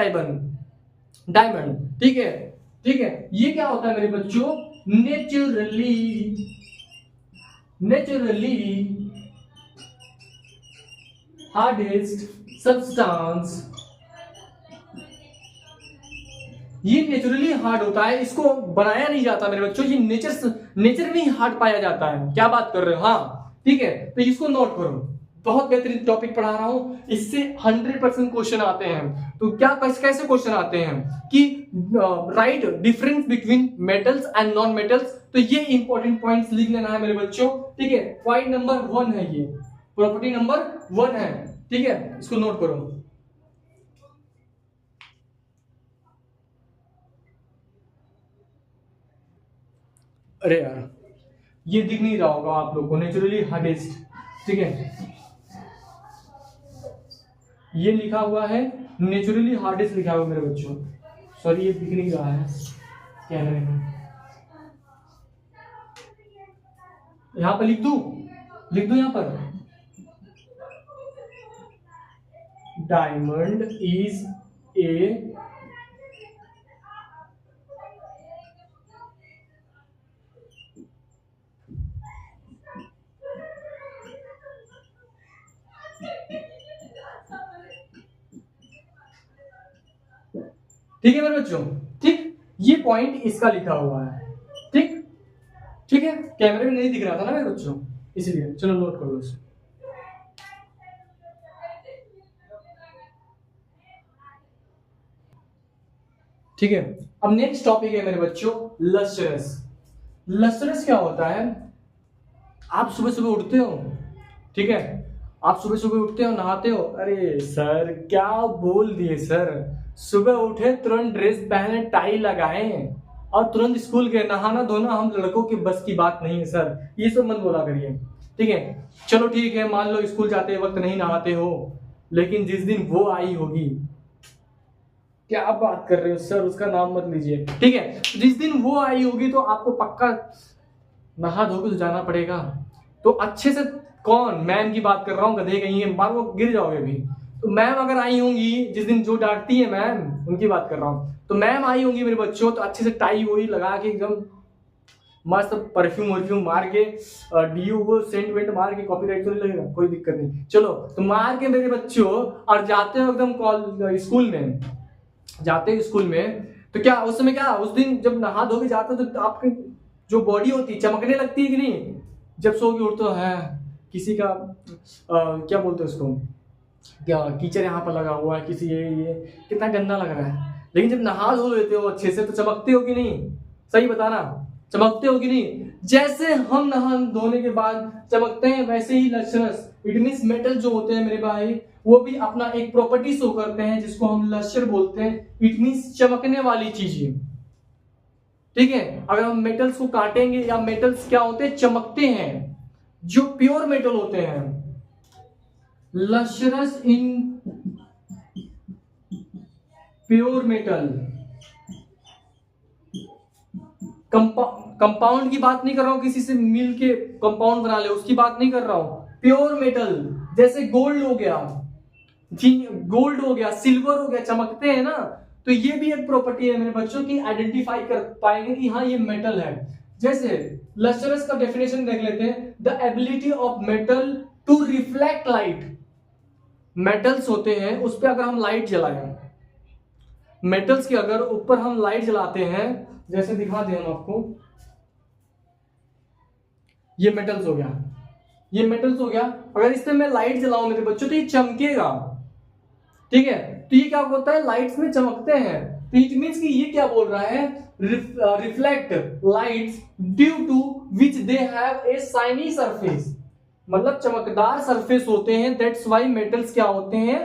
डायमंड, ठीक है, ठीक है। ये क्या होता है मेरे बच्चों, नेचुरली हार्डेस्ट सब्सटेंस, ये नेचुरली हार्ड होता है, इसको बनाया नहीं जाता मेरे बच्चों, ये नेचर में ही हार्ड पाया जाता है। क्या बात कर रहे हो, हाँ ठीक है, तो इसको नोट करो, बहुत बेहतरीन टॉपिक पढ़ा रहा हूं, इससे 100% क्वेश्चन आते हैं। तो क्या कैसे क्वेश्चन आते हैं कि right difference between metals and non metals, तो ये इंपॉर्टेंट पॉइंट्स लिख लेना है मेरे बच्चों, ठीक है। पॉइंट नंबर 1 है ये, प्रॉपर्टी नंबर 1 है, ठीक है, इसको नोट करो। अरे यार ये दिख नहीं रहा होगा आप लोग को, नेचुरली हार्डेस्ट, ठीक है, ये लिखा हुआ है नेचुरली हार्डेस्ट लिखा हुआ मेरे बच्चों, सॉरी ये दिख नहीं रहा है कैमरे में, यहां पर लिख दू यहां पर, डायमंड इज ए ठीक है मेरे बच्चों, ठीक, ये पॉइंट इसका लिखा हुआ है, ठीक ठीक है, कैमरे में नहीं दिख रहा था ना मेरे बच्चों, इसलिए चलो नोट कर लो इसे। ठीक है, अब नेक्स्ट टॉपिक है मेरे बच्चों लस्टरस। लस्टरस क्या होता है? आप सुबह सुबह उठते हो, ठीक है, आप सुबह सुबह उठते हो, नहाते हो, अरे सर क्या बोल दिए सर, सुबह उठे तुरंत ड्रेस पहने टाई लगाए और तुरंत स्कूल गए। नहाना धोना हम लड़कों की बस की बात नहीं है सर, ये सब मत बोला करिए, ठीक है। चलो ठीक है, मान लो स्कूल जाते वक्त नहीं नहाते हो, लेकिन जिस दिन वो आई होगी, क्या बात कर रहे हो सर, उसका नाम मत लीजिए, ठीक है, जिस दिन वो आई होगी तो आपको पक्का नहा धोके तो जाना पड़ेगा। तो अच्छे से, कौन, मैम की बात कर रहा हूँ, गधे कहीं है, बार वो गिर जाओगे अभी। तो मैम अगर आई होंगी जिस दिन, जो डांटती है मैम, उनकी बात कर रहा हूँ, तो मैम आई होंगी मेरे बच्चों, तो अच्छे से टाई वही लगा के एकदम मस्त परफ्यूम वर्फ्यूम मार के, डीयू वो सेंट वेंट मार के, कॉपीराइट तो नहीं लगेगा, कोई दिक्कत नहीं, चलो तो मार के मेरे बच्चों, और जाते हो एकदम स्कूल में, जाते हैं स्कूल में, तो क्या उस समय, क्या उस दिन जब नहा धो के जाते हो तो आपकी जो बॉडी होती है चमकने लगती है कि नहीं? जब सो के उठते हो, है किसी का क्या बोलते हैं उसको, क्या कीचड़ यहाँ पर लगा हुआ है, किसी ये कितना गंदा लग रहा है, लेकिन जब नहा धो लेते हो अच्छे से तो चमकते हो कि नहीं? सही बताना, चमकते हो कि नहीं? जैसे हम नहा धोने के बाद चमकते हैं, वैसे ही लस्टरस, इट मींस मेटल जो होते हैं मेरे भाई, वो भी अपना एक प्रॉपर्टी शो करते हैं जिसको हम लस्टर बोलते हैं, इट मींस चमकने वाली चीजें, ठीक है। अगर हम मेटल्स को काटेंगे, या मेटल्स क्या होते हैं, चमकते हैं, जो प्योर मेटल होते हैं, lustrous in pure metal. Compound की बात नहीं कर रहा हूं, किसी से मिल के कंपाउंड बना ले, उसकी बात नहीं कर रहा हूं, प्योर मेटल, जैसे गोल्ड हो गया, गोल्ड हो गया, सिल्वर हो गया, चमकते हैं ना, तो ये भी एक प्रॉपर्टी है मेरे बच्चों की, आइडेंटिफाई कर पाएंगे कि हाँ ये मेटल है। जैसे लस्टरस का डेफिनेशन देख लेते हैं, the ability of metal to reflect light. Metals होते हैं, उस पर अगर हम लाइट जलाएं, मेटल्स के अगर ऊपर हम लाइट जलाते हैं, जैसे दिखा दें हम आपको, ये मेटल्स हो गया, ये मेटल्स हो गया, अगर इस पे मैं लाइट जलाऊं मेरे बच्चों तो ये चमकेगा, ठीक है। तो ये क्या होता है, लाइट्स में चमकते हैं, तो इट मींस कि ये क्या बोल रहा है, reflect lights due to which they have a shiny surface, मतलब चमकदार सरफेस होते हैं, दैट्स व्हाई मेटल्स क्या होते हैं,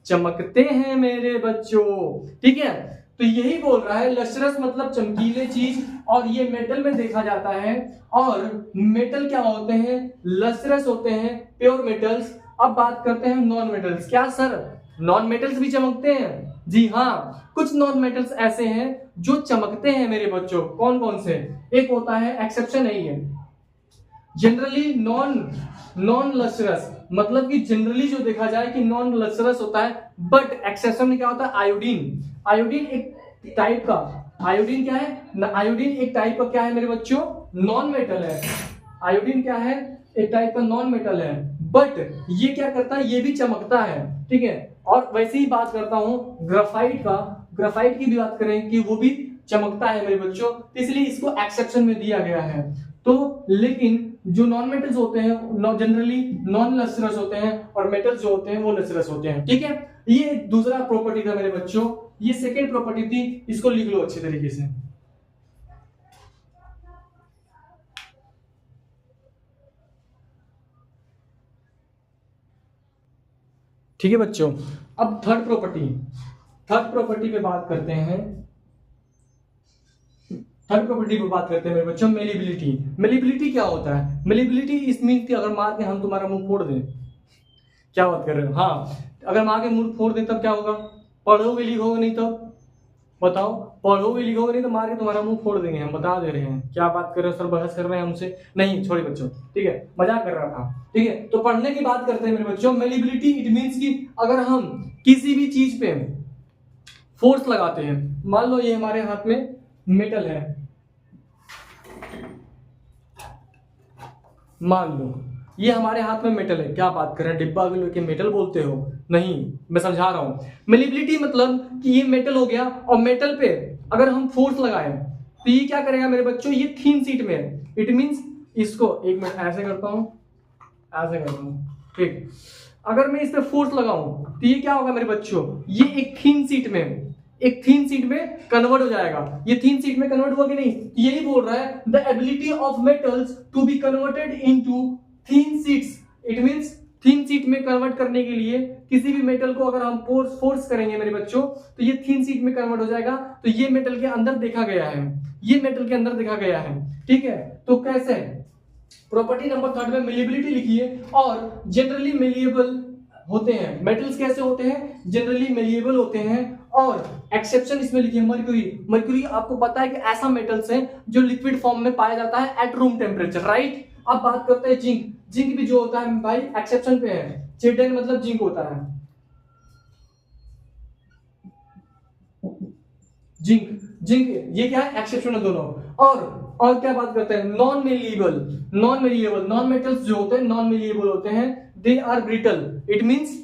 चमकते हैं मेरे बच्चों, ठीक है। तो यही बोल रहा है, लस्टरस मतलब चमकीले चीज, और ये मेटल में देखा जाता है, और मेटल क्या होते हैं, लस्टरस होते हैं, प्योर मेटल्स। अब बात करते हैं नॉन मेटल्स। क्या सर, नॉन मेटल्स भी चमकते हैं? जी हाँ, कुछ नॉन मेटल्स ऐसे हैं जो चमकते हैं मेरे बच्चों। कौन कौन से? एक होता है, एक्सेप्शन है ये, जनरली नॉन लस्टरस, मतलब कि जनरली जो देखा जाए कि नॉन लस्टरस होता है, बट एक्सेप्शन में क्या होता है, आयोडीन। आयोडीन एक टाइप का, आयोडीन क्या है, आयोडीन एक टाइप का क्या है मेरे बच्चों, नॉन मेटल है। आयोडीन क्या है, एक टाइप का नॉन मेटल है, बट ये क्या करता है, ये भी चमकता है, ठीक है। और वैसे ही बात करता हूं ग्राफाइट का, ग्राफाइट की भी बात करें कि वो भी चमकता है मेरे बच्चों, इसलिए इसको एक्सेप्शन में दिया गया है। तो लेकिन जो नॉन मेटल्स होते हैं जनरली नॉन लस्टरस होते हैं, और मेटल्स जो होते हैं वो लस्टरस होते हैं, ठीक है। ये दूसरा प्रॉपर्टी था मेरे बच्चों, ये सेकेंड प्रॉपर्टी थी, इसको लिख लो अच्छे तरीके से। ठीक है बच्चों, अब थर्ड प्रॉपर्टी पे बात करते हैं। थर्ड प्रॉपर्टी पे बात करते हैं मेरे बच्चों, मेलिबिलिटी। मेलिबिलिटी क्या होता है? मेलिबिलिटी इस मीन कि अगर मार के हम तुम्हारा मुंह फोड़ दें, क्या बात कर रहे हो, हाँ, अगर मार के मुंह फोड़ दें तब क्या होगा? पढ़ोगे लिखोगे नहीं तो बताओ, पढ़ोगे लिखोगे नहीं तो मार के तुम्हारा मुंह फोड़ देंगे, हम बता दे रहे हैं। क्या बात कर रहे हो सर, बहस कर रहे हैं हमसे? नहीं छोड़िए बच्चों, ठीक है, मजाक कर रहा था, ठीक है। तो पढ़ने की बात करते हैं मेरे बच्चों, मेलिबिलिटी इट मीन्स कि अगर हम किसी भी चीज पे फोर्स लगाते हैं, मान लो ये हमारे हाथ में मेटल है, मान लो ये हमारे हाथ में मेटल है, क्या बात कर रहे हैं, डिब्बा के मेटल बोलते हो? नहीं, मैं समझा रहा हूं। मेलिबिलिटी मतलब कि ये मेटल हो गया, और मेटल पे अगर हम फोर्स लगाएं तो ये क्या करेगा मेरे बच्चों, ये थीन सीट में है। इट मींस इसको, एक मिनट ऐसे करता हूं, ऐसे करता हूं, ठीक। अगर मैं इस पे फोर्स लगाऊं तो ये क्या होगा मेरे बच्चों, ये एक थीन सीट में, एक थीन सीट में कन्वर्ट हो जाएगा। ये थीन सीट में कन्वर्ट हुआ कि नहीं, यही बोल रहा है the ability of metals to be converted into thin sheets. It means thin sheet में कन्वर्ट करने के लिए किसी भी मेटल को अगर हम फोर्स करेंगे मेरे बच्चों तो ये थीन सीट में कन्वर्ट हो जाएगा। तो ये मेटल के अंदर देखा गया है, ये मेटल के अंदर देखा गया है, ठीक है। तो कैसे, प्रॉपर्टी नंबर 3 में मेलिबिलिटी लिखिए, और जनरली मेलिएबल होते हैं मेटल्स। कैसे होते हैं, जनरली मेलिएबल होते हैं। और एक्सेप्शन इसमें लिखिए मर्क्यूरी। मर्क्यूरी आपको पता है कि ऐसा मेटल्स है जो लिक्विड फॉर्म में पाया जाता है एट रूम टेम्परेचर, राइट। अब बात करते हैं जिंक। जिंक भी जो होता है भाई एक्सेप्शन पे है, चेटन मतलब जिंक होता है, जिंक। जिंक ये क्या है, एक्सेप्शन है दोनों। और क्या बात करते हैं, non malleable. Non malleable, non metals जो होते हैं नॉन मेलिएबल होते हैं, they are brittle. It means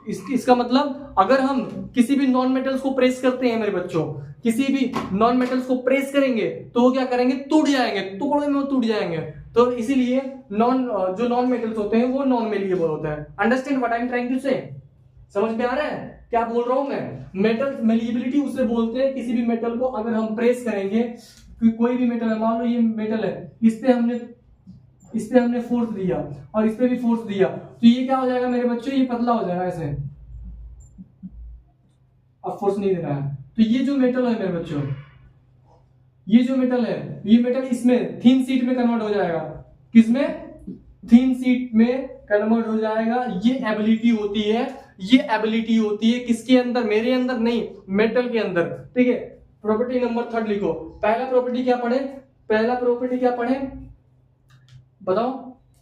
इसका मतलब अगर हम किसी भी नॉन मेटल्स को प्रेस करते हैं मेरे बच्चों, किसी भी नॉन मेटल्स को प्रेस करेंगे तो वो क्या करेंगे, टूट जाएंगे, टुकड़ों में वो टूट जाएंगे। तो इसीलिए जो नॉन मेटल्स होते हैं वो नॉन मेलिएबल होता है। Understand what I am trying to say? समझ में आ रहा है क्या बोल रहा हूं मैं? मेटल मेलिएबिलिटी उसे बोलते हैं किसी भी मेटल को अगर हम प्रेस करेंगे, कोई भी मेटल है, मान लो ये मेटल है, इस पे हमने फोर्स दिया और इस पे भी फोर्स दिया, तो ये क्या हो जाएगा मेरे बच्चों, ये पतला हो जाएगा ऐसे। अब फोर्स नहीं देना है तो ये जो मेटल है मेरे बच्चों, ये जो मेटल है, ये मेटल इसमें थीन सीट में कन्वर्ट हो जाएगा। किसमें, थीन सीट में कन्वर्ट हो जाएगा। ये एबिलिटी होती है, ये एबिलिटी होती है किसके अंदर, मेरे अंदर नहीं, मेटल के अंदर, ठीक है। प्रॉपर्टी नंबर 3 लिखो। पहला प्रॉपर्टी क्या पढ़े, पहला प्रॉपर्टी क्या पढ़े बताओ,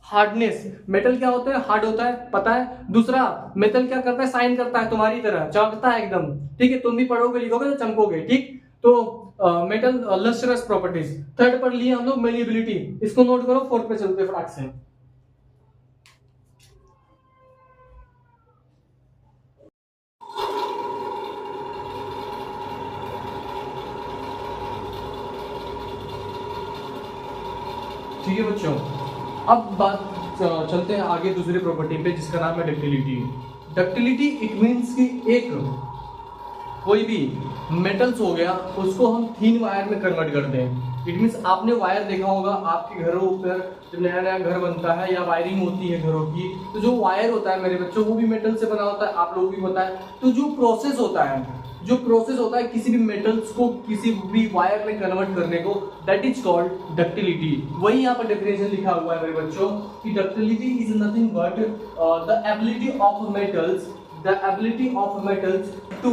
हार्डनेस। मेटल क्या होता है, हार्ड होता है, पता है। दूसरा, मेटल क्या करता है, साइन करता है, तुम्हारी तरह चमकता है एकदम, ठीक है। तुम भी पढ़ोगे लिखोगे तो चमकोगे, ठीक। तो मेटल लस्ट्रस प्रॉपर्टीज। थर्ड पढ़ लिए हम लोग मेलिएबिलिटी, इसको नोट करो। फोर्थ पे चलते फटाक से। ठीक है बच्चों, अब बात चलते हैं आगे दूसरी प्रॉपर्टी पे जिसका नाम है डक्टिलिटी। डक्टिलिटी इट मींस कि एक कोई भी मेटल्स हो गया उसको हम थीन वायर में कन्वर्ट करते हैं। इट मींस आपने वायर देखा होगा आपके घरों पर, जब नया नया घर बनता है या वायरिंग होती है घरों की, तो जो वायर होता है मेरे बच्चों वो भी मेटल से बना होता है, आप लोग भी पता है। तो जो प्रोसेस होता है किसी भी मेटल्स को किसी भी वायर में कन्वर्ट करने को, दैट इज कॉल्ड डक्टिलिटी। वही यहाँ पर डेफिनेशन लिखा हुआ है मेरे बच्चों कि ductility is nothing but the ability of metals to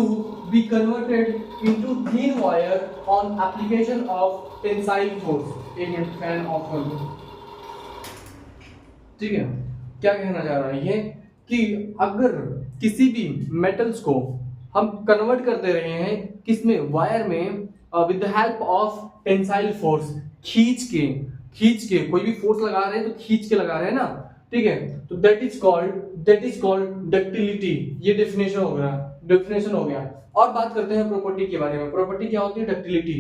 be converted into thin wire on application of tensile force। एक मिनट फैन ऑफ कर दो, ठीक है। क्या कहना चाह रहा है ये कि अगर किसी भी मेटल्स को हम कन्वर्ट करते रहे हैं किसमें, वायर में, with the help of tensile force, खींच के कोई भी फोर्स लगा रहे हैं तो खींच के लगा रहे हैं ना, ठीक है। तो दैट इज कॉल्ड डक्टिलिटी। ये डेफिनेशन हो गया। और बात करते हैं प्रॉपर्टी के बारे में। प्रॉपर्टी क्या होती है, डक्टिलिटी।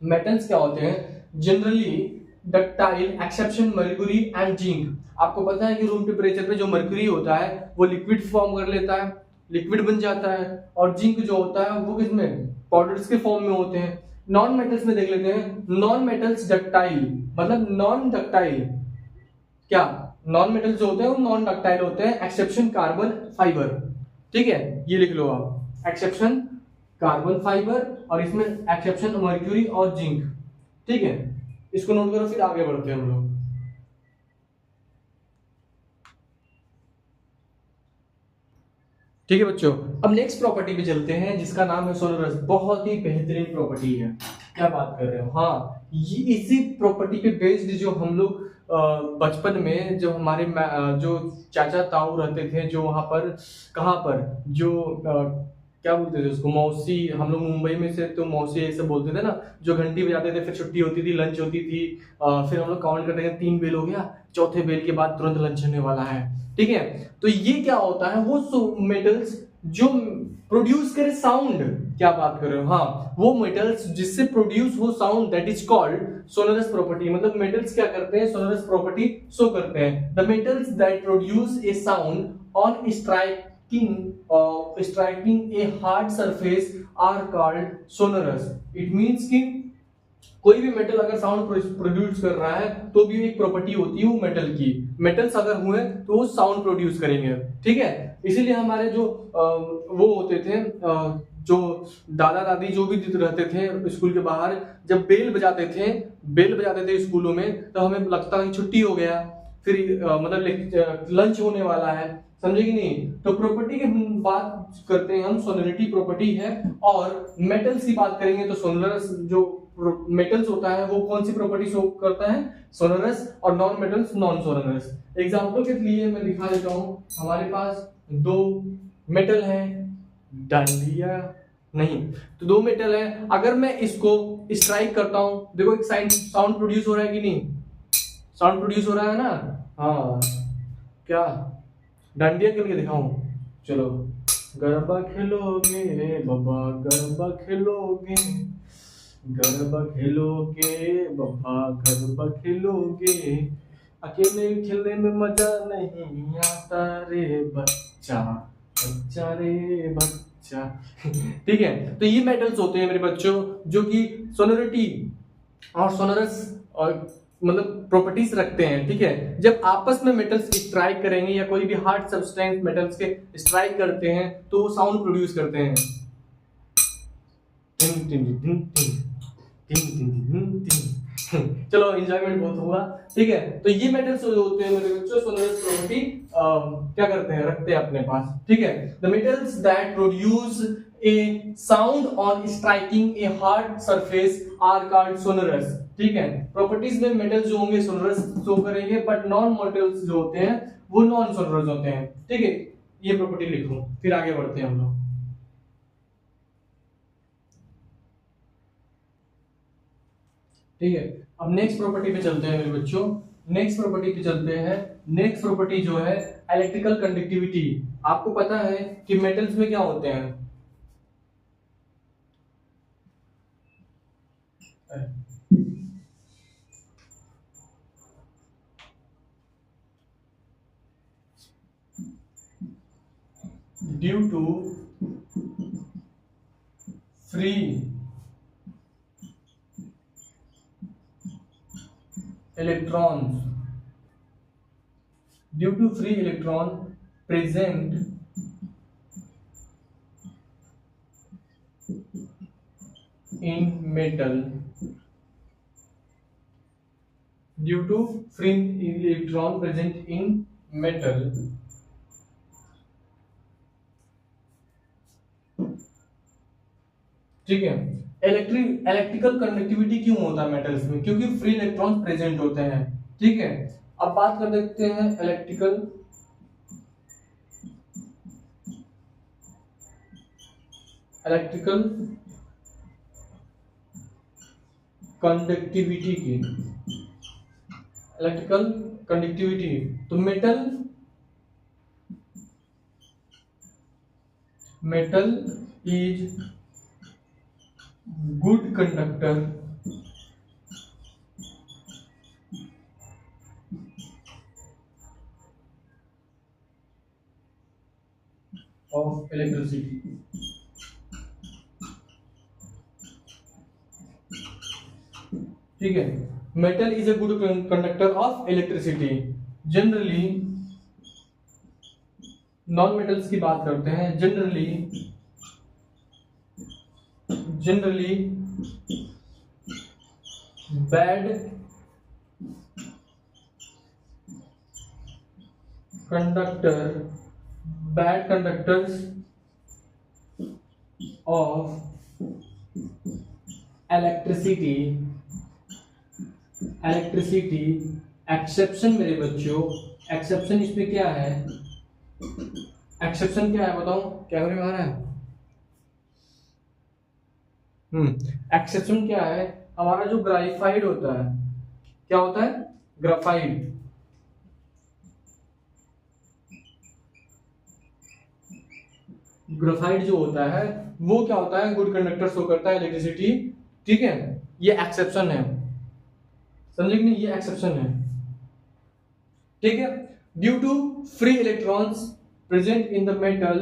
मेटल्स क्या होते हैं, generally ductile, exception mercury and zinc. आपको पता है कि रूम टेम्परेचर पे जो मर्क्यूरी होता है वो लिक्विड फॉर्म कर लेता है, लिक्विड बन जाता है, और जिंक जो होता है वो किसमें, पाउडर्स के फॉर्म में होते हैं। नॉन मेटल्स में देख लेते हैं, नॉन मेटल्स डक्टाइल मतलब नॉन डक्टाइल, क्या नॉन मेटल्स जो होते हैं वो नॉन डक्टाइल होते हैं, एक्सेप्शन कार्बन फाइबर, ठीक है। ये लिख लो आप, एक्सेप्शन कार्बन फाइबर, और इसमें एक्सेप्शन मर्क्यूरी और जिंक, ठीक है। इसको नोट करो, फिर आगे बढ़ते हैं हम लोग। ठीक है बच्चों, अब नेक्स्ट प्रॉपर्टी पे चलते हैं जिसका नाम है सोलरस। बहुत ही बेहतरीन प्रॉपर्टी है, क्या बात कर रहे हो। हाँ, ये इसी प्रॉपर्टी पे बेस्ड जो हम लोग बचपन में जो हमारे जो चाचा ताऊ रहते थे, जो वहां पर, कहाँ पर, जो क्या बोलते थे उसको, मौसी, हम लोग मुंबई में से तो मौसी ऐसे बोलते थे ना, जो घंटी बजाते थे, फिर छुट्टी होती थी, लंच होती थी, फिर हम लोग काउंट करते थे 3 बेल हो गया, चौथे बेल के बाद तुरंत लंच होने वाला है। ठीक है, तो ये क्या होता है, वो मेटल्स जो प्रोड्यूस करे साउंड, क्या बात कर रहे हो, हाँ, वो मेटल्स जिससे प्रोड्यूस हो sound, that is called sonorous property. मतलब मेटल्स क्या करते हैं, सोनरस प्रॉपर्टी शो करते हैं। The metals that produce a sound on striking a hard surface are called sonorous. It means कि कोई भी मेटल अगर साउंड प्रोड्यूस कर रहा है तो भी एक प्रॉपर्टी होती है वो मेटल की, मेटल्स अगर हुए तो वो साउंड प्रोड्यूस करेंगे। ठीक है, इसीलिए हमारे जो वो होते थे, जो दादा दादी जो भी रहते थे स्कूल के बाहर, जब बेल बजाते थे स्कूलों में, तो हमें लगता है छुट्टी हो गया, फिर मतलब लंच होने वाला है, समझे कि नहीं। तो प्रॉपर्टी की बात करते हैं हम, सोनोरिटी प्रॉपर्टी है। और मेटल्स की बात करेंगे तो सोनरस जो मेटल्स होता है वो कौन सी प्रॉपर्टी शो करता है, सोनरस, और non metals non sonorous. Example के लिए मैं दिखा देता हूं, हमारे पास 2 मेटल है, डांडिया नहीं, तो 2 मेटल है, अगर मैं इसको स्ट्राइक करता हूं, देखो एक साउंड प्रोड्यूस हो रहा है कि नहीं, साउंड प्रोड्यूस हो रहा है ना, हाँ, क्या डांडिया खेल के दिखाऊं, चलो, गरबा खेलोगे बाबा, गरबा खेलोगे, गरबा खेलोगे बाबा, गरबा खेलोगे, अकेले खेलने में मजा नहीं आता रे बच्चा, बच्चा रे बच्चा। ठीक है, तो ये मेटल्स होते हैं मेरे बच्चों जो कि सोनोरिटी और सोनरस और मतलब प्रॉपर्टीज रखते हैं। ठीक है, जब आपस में मेटल्स स्ट्राइक करेंगे या कोई भी हार्ड सब्सटेंस मेटल्स के स्ट्राइक करते हैं तो वो साउंड प्रोड्यूस करते हैं। चलो, एंजॉयमेंट बहुत हुआ। ठीक है, तो ये मेटल्स जो होते हैं मेरे बच्चों, सोनरस प्रॉपर्टी क्या करते हैं, रखते हैं अपने पास। ठीक है, the metals that produce a sound on striking a hard surface are called sonorous. ठीक है, प्रॉपर्टीज में मेटल्स जो होंगे सोनरस शो करेंगे, बट नॉन मेटल्स जो होते हैं वो नॉन सोनरस होते हैं। ठीक है, ये प्रॉपर्टी लिखो, फिर आगे बढ़ते हैं हम लोग। ठीक है, अब नेक्स्ट प्रॉपर्टी पे चलते हैं मेरे बच्चों, नेक्स्ट प्रॉपर्टी पे चलते हैं। नेक्स्ट प्रॉपर्टी जो है इलेक्ट्रिकल कंडक्टिविटी। आपको पता है कि मेटल्स में क्या होते हैं, due to free electrons, due to free electron present in metal, due to free electron present in metal, ठीक है, इलेक्ट्रिकल कंडक्टिविटी क्यों होता है मेटल्स में, क्योंकि फ्री इलेक्ट्रॉन प्रेजेंट होते हैं। ठीक है, अब बात कर देखते हैं इलेक्ट्रिकल कंडक्टिविटी की। इलेक्ट्रिकल कंडक्टिविटी, तो metal is good conductor of electricity। ठीक है, metal is a good conductor of electricity. Generally non metals की बात करते हैं, generally bad conductors of electricity exception मेरे बच्चों, एक्सेप्शन इसमें क्या है, एक्सेप्शन क्या है बताओ, कैमरे में आ रहा है, एक्सेप्शन क्या है? हमारा जो ग्राफाइड होता है, क्या होता है? ग्राफाइड। ग्राफाइड जो होता है वो क्या होता है? गुड कंडक्टर शो करता है इलेक्ट्रिसिटी। ठीक है, ये एक्सेप्शन है, समझे कि नहीं? ये एक्सेप्शन है। ठीक है, due to free electrons present in the metal,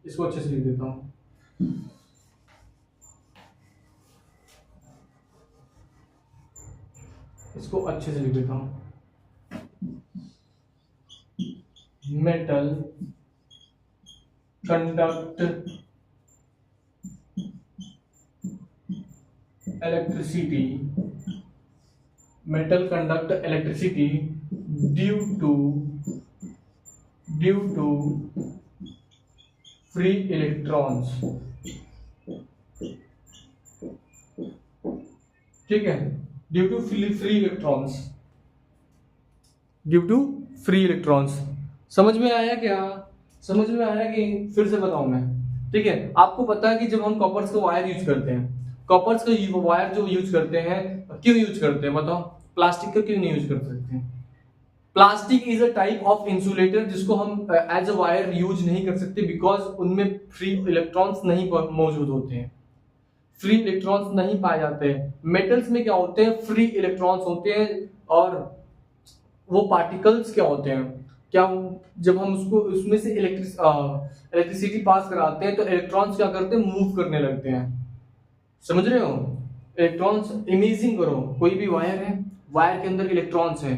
इसको अच्छे से लिख देता हूं। इसको अच्छे से लिख देता हूं। Metal conduct electricity, metal conduct electricity due to free electrons। ठीक है, due to free electrons, due to free electrons. समझ में आया क्या? समझ में आया कि फिर से बताऊं मैं? ठीक है, आपको पता है कि जब हम कॉपर्स का वायर यूज करते हैं, कॉपर्स का वायर जो यूज करते हैं, क्यों यूज करते हैं बताओ? प्लास्टिक का क्यों नहीं यूज कर सकते हैं? Plastic is a type of insulator जिसको हम एज अ वायर यूज नहीं कर सकते, बिकॉज उनमें फ्री इलेक्ट्रॉन्स नहीं मौजूद होते हैं, फ्री इलेक्ट्रॉन्स नहीं पाए जाते हैं। मेटल्स में क्या होते हैं? फ्री इलेक्ट्रॉन्स होते हैं। और वो पार्टिकल्स क्या होते हैं? क्या जब हम उसको उसमें से इलेक्ट्रिसिटी पास कराते हैं तो इलेक्ट्रॉन्स क्या करते हैं? मूव करने लगते हैं। समझ रहे हो? इलेक्ट्रॉन्स, इमेजिन करो कोई भी वायर है, वायर के अंदर इलेक्ट्रॉन्स है।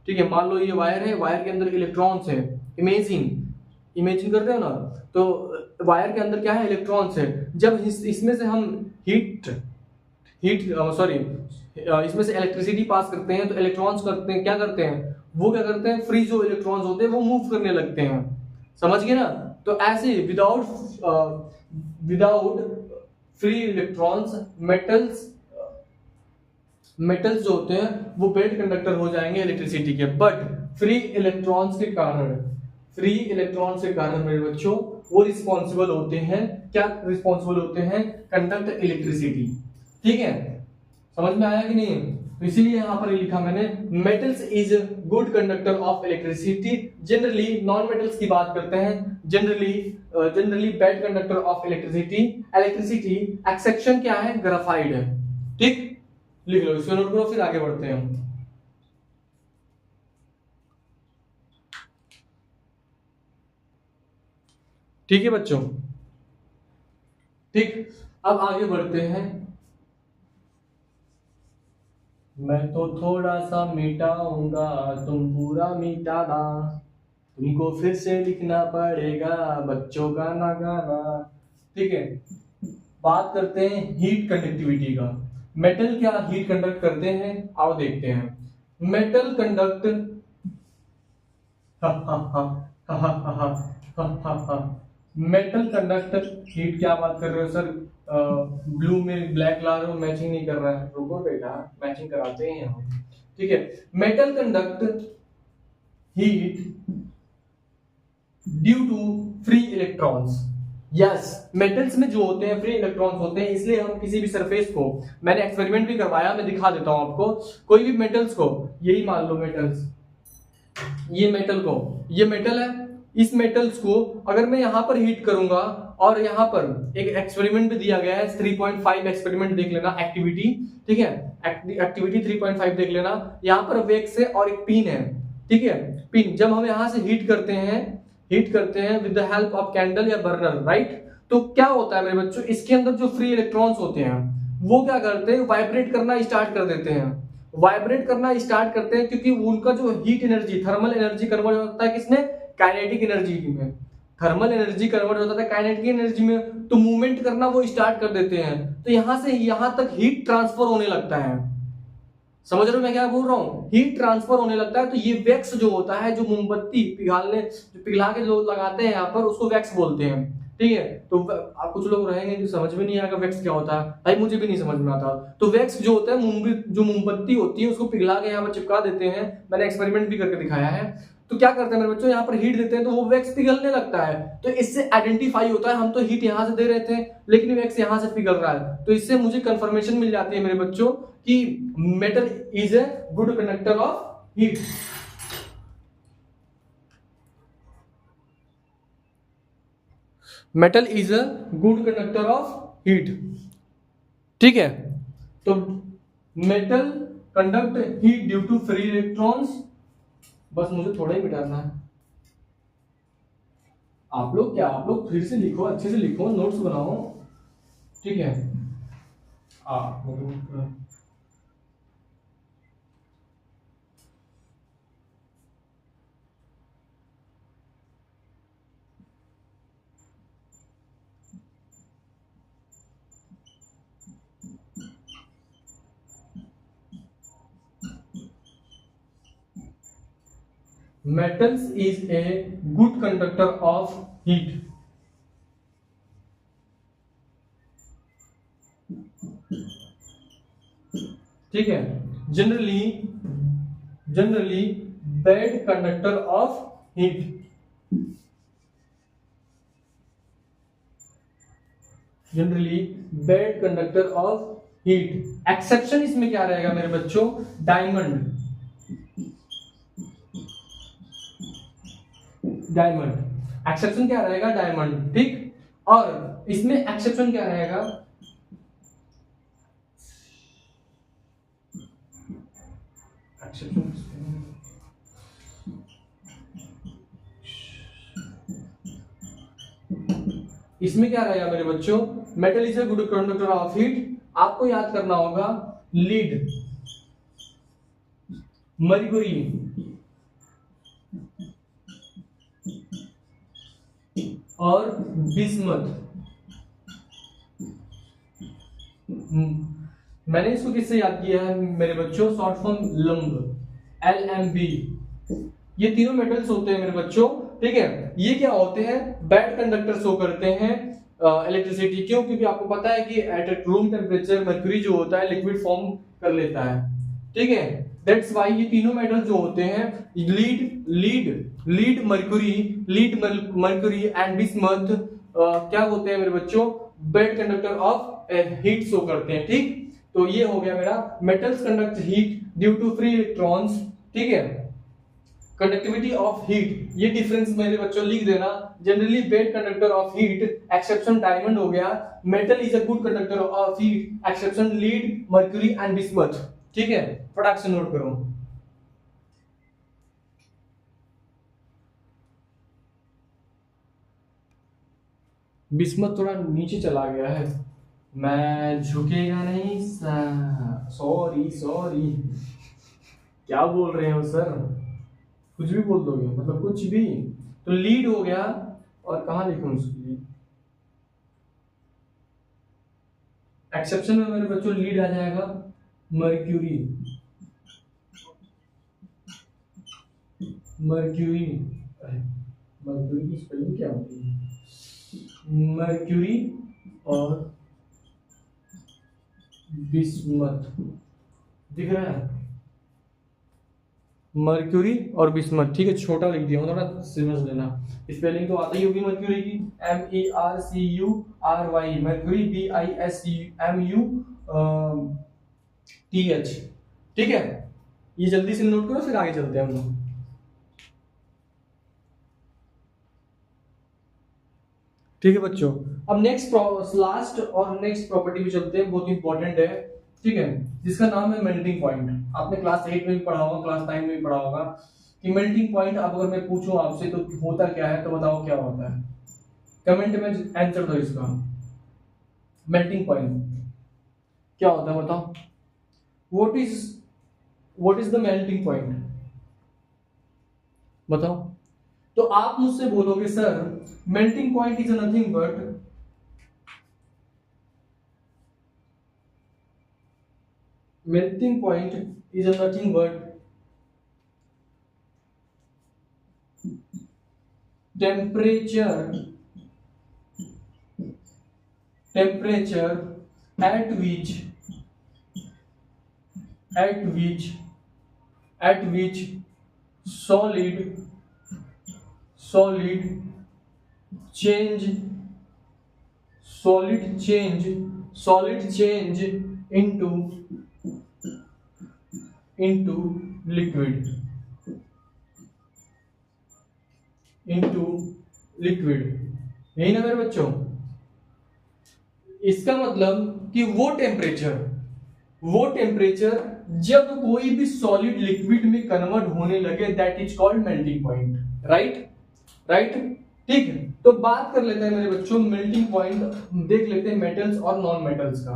ठीक है, मान लो ये वायर है, वायर के अंदर इलेक्ट्रॉन्स है। इमेजिन करते हो ना? तो वायर के अंदर क्या है? इलेक्ट्रॉन्स है। जब इसमें से हम हीट सॉरी इसमें से इलेक्ट्रिसिटी पास करते हैं तो इलेक्ट्रॉन्स करते हैं, क्या करते हैं? वो क्या करते हैं? फ्री जो इलेक्ट्रॉन्स होते हैं वो मूव करने लगते हैं। समझ गए ना? तो ऐसे विदाउट फ्री इलेक्ट्रॉन्स मेटल्स जो होते हैं वो बेड कंडक्टर हो जाएंगे इलेक्ट्रिसिटी के। बट फ्री इलेक्ट्रॉन्स के कारण मेरे बच्चों वो रिस्पॉन्सिबल होते हैं, क्या रिस्पॉन्सिबल होते हैं? Conduct electricity. ठीक है, समझ में आया कि नहीं? तो इसीलिए यहां पर लिखा मैंने, metals is good conductor of electricity. Generally non metals की बात करते हैं, generally bad conductor of electricity. Exception क्या है? ग्राफाइड है। ठीक, लिख लो, इसको नोट करो, फिर आगे बढ़ते हैं हम। ठीक है बच्चों? ठीक, अब आगे बढ़ते हैं। मैं तो थोड़ा सा मिटाऊंगा, तुम पूरा मिटाना, तुमको फिर से लिखना पड़ेगा बच्चों का ना गाना। ठीक है, बात करते हैं हीट कंडक्टिविटी का। मेटल क्या हीट कंडक्ट करते हैं? आओ देखते हैं। Metal conduct metal conduct heat, क्या बात कर रहे हो सर? ब्लू में ब्लैक ला रहे हो, मैचिंग नहीं कर रहा है। रुको बेटा, मैचिंग कराते हैं हम। ठीक है, metal conduct heat due to free electrons. Yes, metals में जो होते हैं फ्री इलेक्ट्रॉन्स होते हैं, इसलिए हम किसी भी सरफेस को, मैंने एक्सपेरिमेंट भी करवाया, मैं दिखा देता हूं आपको। कोई भी मेटल्स को, यही मान लो मेटल्स, ये मेटल है, इस मेटल्स को अगर मैं यहां पर हीट करूंगा, और यहां पर एक एक्सपेरिमेंट भी दिया गया है 3.5 एक्सपेरिमेंट, देख लेना एक्टिविटी। ठीक है, एक्टिविटी 3.5 देख लेना। यहां पर वेक्स है और एक पिन है। ठीक है, पिन जब हम यहां से हीट करते हैं with the help of candle या बर्नर, राइट? तो क्या होता है मेरे बच्चों? इसके अंदर जो फ्री इलेक्ट्रॉन्स होते हैं वो क्या करते हैं? वाइब्रेट करना स्टार्ट कर देते हैं, क्योंकि उनका जो heat energy, thermal energy convert होता है किसमें? काइनेटिक एनर्जी में। थर्मल एनर्जी कन्वर्ट होता है काइनेटिक एनर्जी में, तो मूवमेंट करना वो स्टार्ट कर देते हैं। तो यहां से यहां तक हीट ट्रांसफर होने लगता है। समझ रहे हो मैं क्या बोल रहा हूं? हीट ट्रांसफर होने लगता है। तो ये वैक्स जो होता है, जो मोमबत्ती पिघला के जो लगाते हैं यहां पर, उसको वैक्स बोलते हैं। ठीक है। तो आप कुछ लोग रहेंगे जो समझ में नहीं आएगा वैक्स क्या होता है, भाई मुझे भी नहीं समझ में आता। तो वैक्स जो होता है जो मोमबत्ती होती है उसको पिघला के यहाँ पर चिपका देते हैं, मैंने एक्सपेरिमेंट भी करके दिखाया है। तो क्या करते हैं मेरे बच्चों, यहाँ पर हीट देते हैं तो वो वैक्स पिघलने लगता है। तो इससे आइडेंटिफाई होता है हम तो हीट यहाँ से दे रहे थे लेकिन वैक्स यहाँ से पिघल रहा है। तो इससे मुझे कंफर्मेशन मिल जाती है मेरे बच्चों कि metal is a good conductor of heat. Metal is a good conductor of heat, ठीक है। तो metal conduct heat due to free electrons, बस मुझे थोड़ा ही मिटाना है। आप लोग फिर से लिखो, अच्छे से लिखो, नोट्स बनाओ, ठीक है। metals is a good conductor of heat, ठीक है। Generally bad conductor of heat, generally bad conductor of heat. Exception इसमें क्या रहेगा मेरे बच्चों, डायमंड, डायमंड एक्सेप्शन क्या रहेगा, डायमंड, ठीक। और इसमें एक्सेप्शन क्या रहेगा, एक्सेप्शन इसमें क्या रहेगा मेरे बच्चों, metal is a good conductor of heat. आपको याद करना होगा लीड, मरकुरी, और बिस्मथ। मैंने इसको किससे याद किया है मेरे बच्चों, शॉर्ट फॉर्म लंब, LMB। ये तीनों मेटल्स होते हैं मेरे बच्चों, ठीक है। ये क्या होते हैं, बैड कंडक्टर शो करते हैं इलेक्ट्रिसिटी। क्यों, क्योंकि आपको पता है कि एट रूम टेम्परेचर मर्क्यूरी जो होता है लिक्विड फॉर्म कर लेता है, ठीक है। दैट्स व्हाई ये तीनों मेटल जो होते हैं लीड मर्क्यूरी एंड बिस्मथ क्या होते हैं मेरे बच्चों, bad conductor of heat show करते हैं, ठीक। तो ये हो गया मेरा metals conduct heat due to free electrons, ठीक है। कंडक्टिविटी ऑफ हीट, ये डिफरेंस मेरे बच्चों लिख देना। Generally bad conductor of heat, exception diamond हो गया। Metal is a good conductor of heat, exception lead mercury and bismuth, ठीक है। फटाक से नोट करो। बिस्मथ थोड़ा नीचे चला गया है, मैं झुकेगा नहीं, सॉरी क्या बोल रहे हो सर, कुछ भी बोल दोगे, मतलब कुछ भी। तो लीड हो गया, और कहां लिखूं उसके लिए, एक्सेप्शन में मेरे बच्चों लीड आ जाएगा, मर्क्यूरी, मर्क्यूरी की स्पेलिंग क्या होती है, मर्क्यूरी और बिस्मथ, दिख रहा है, मर्क्यूरी और बिस्मथ, ठीक है। छोटा लिख दिया हूं, थोड़ा समझ लेना। स्पेलिंग तो आता ही होगी मर्क्यूरी की, MERCURY, मर्क्यूरी BISMUTH, ठीक है। ये जल्दी से नोट करो, फिर आगे चलते हैं हम लोग। ठीक है बच्चों, अब लास्ट और नेक्स्ट प्रॉपर्टी पे चलते हैं, बहुत इंपॉर्टेंट है, ठीक है, जिसका नाम है मेल्टिंग पॉइंट। आपने क्लास 8 में भी पढ़ा होगा, क्लास 9 में भी पढ़ा होगा कि मेल्टिंग पॉइंट। अब अगर मैं पूछूं आपसे तो होता क्या है, तो बताओ क्या होता है, कमेंट में आंसर दो इसका। मेल्टिंग पॉइंट क्या होता है बताओ, what is the melting point, बताओ। तो आप मुझसे बोलोगे sir melting point is nothing but, melting point is nothing but temperature temperature at which solid change into liquid। यही ना मेरे बच्चों, इसका मतलब कि वो टेम्परेचर जब कोई भी सॉलिड लिक्विड में कन्वर्ट होने लगे, that is called melting point. Right, ठीक है। तो बात कर लेते हैं मेरे बच्चों मेल्टिंग पॉइंट, देख लेते हैं मेटल्स और नॉन मेटल्स का।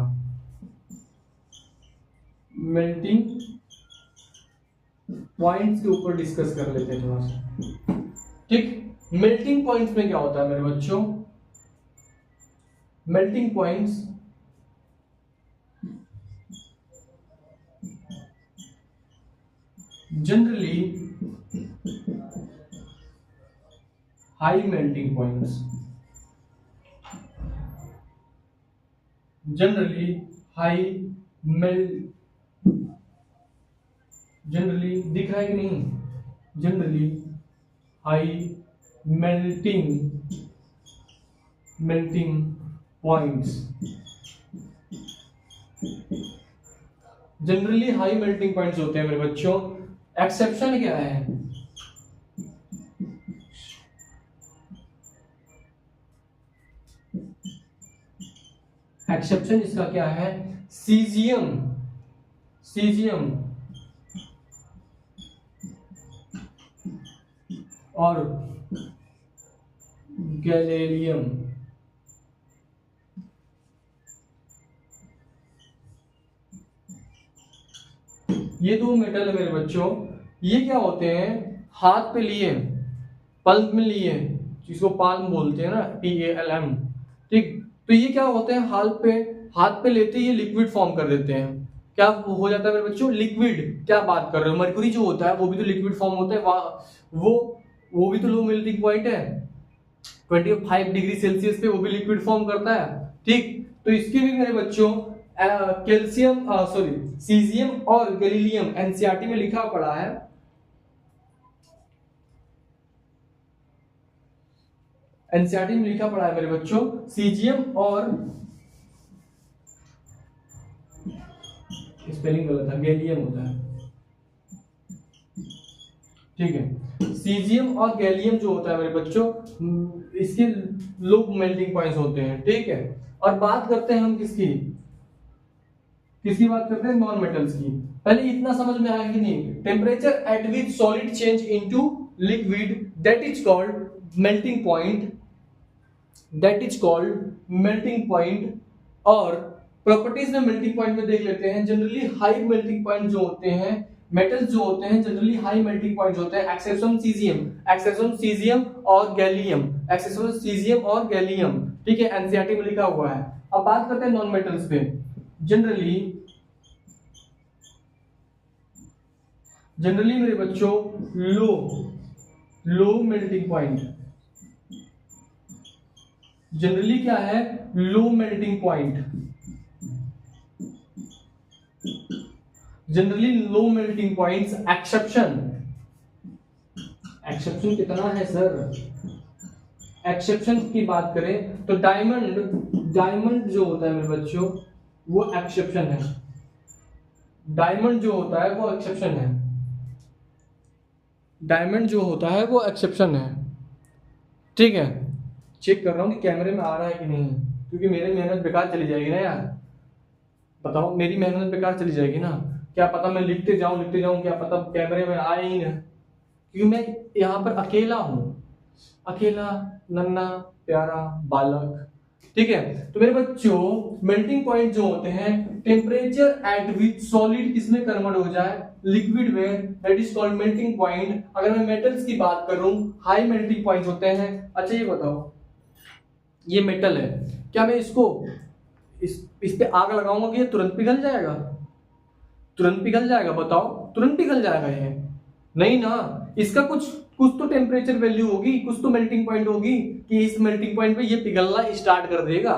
मेल्टिंग पॉइंट्स के ऊपर डिस्कस कर लेते हैं थोड़ा सा, ठीक। मेल्टिंग पॉइंट्स में क्या होता है मेरे बच्चों? Melting points generally high melting points, generally दिख रहा है कि नहीं? Generally high melting points, generally high melting points होते हैं मेरे बच्चों। एक्सेप्शन क्या है? एक्सेप्शन इसका क्या है? सीजियम और गैलेलियम। ये दो मेटल है मेरे बच्चों, ये क्या होते हैं? हाथ पे लिए, पल्म में लिए, जिसको पाल्म बोलते हैं ना, PALM, ठीक। तो ये क्या होते हैं? हाथ पे लेते ही ये लिक्विड फॉर्म कर देते हैं। क्या हो जाता है मेरे बच्चों? लिक्विड। क्या बात कर रहे हो? मरकरी जो होता है वो भी तो लिक्विड फॉर्म होता है, वो भी तो लो मेल्टिंग पॉइंट है। 25 डिग्री सेल्सियस पे वो भी लिक्विड फॉर्म करता है, ठीक। तो इसके भी मेरे बच्चों सीजियम और गैलीलियम एनसीईआरटी में लिखा पड़ा है। एनसीईआरटी में लिखा पड़ा है मेरे बच्चों, सीजियम और, स्पेलिंग गलत है, गैलियम होता है, ठीक है। सीजियम और गैलियम जो होता है मेरे बच्चों, इसके लो मेल्टिंग पॉइंट्स होते हैं, ठीक है। और बात करते हैं हम किसकी बात करते हैं? नॉन मेटल्स की। पहले इतना समझ में आया कि नहीं? Temperature at which solid change into liquid, that is called melting point. और प्रॉपर्टीज में मेल्टिंग पॉइंट में देख लेते हैं। जनरली हाई मेल्टिंग पॉइंट जो होते हैं, मेटल्स जो होते हैं जनरली हाई मेल्टिंग पॉइंट होते हैं। एक्सेप्शन सीजियम और गैलियम, ठीक है, एनसीईआरटी में लिखा हुआ है। अब बात करते हैं नॉन मेटल्स पे। जनरली मेरे बच्चों लो मेल्टिंग पॉइंट, जनरली क्या है? Low melting point, generally low melting points. Exception कितना है सर? एक्सेप्शन की बात करें तो डायमंड जो होता है मेरे बच्चों वो एक्सेप्शन है। डायमंड जो होता है वो एक्सेप्शन है, ठीक है। चेक कर रहा हूँ कि कैमरे में आ रहा है कि नहीं, क्योंकि मेरी मेहनत बेकार चली जाएगी ना यार। बताओ, मेरी मेहनत बेकार चली जाएगी ना। क्या पता मैं लिखते जाऊं, क्या पता कैमरे में आए ही ना, क्योंकि मैं यहाँ पर अकेला हूँ, अकेला नन्ना प्यारा बालक, ठीक है। तो मेरे बच्चों मेल्टिंग पॉइंट जो होते हैं, टेम्परेचर एट विच सॉलिड किसमें कन्वर्ट हो जाए? लिक्विड में, that is called melting point. अगर मैं मेटल्स की बात करूं, हाई मेल्टिंग पॉइंट होते हैं। अच्छा ये बताओ, ये मेटल है, क्या मैं इसको इस पे आग लगाऊंगा कि ये तुरंत पिघल जाएगा? बताओ, तुरंत पिघल जाएगा ये? नहीं ना, इसका कुछ तो टेम्परेचर वैल्यू होगी, कुछ तो मेल्टिंग पॉइंट होगी कि इस मेल्टिंग पॉइंट पे ये पिघलना स्टार्ट कर देगा।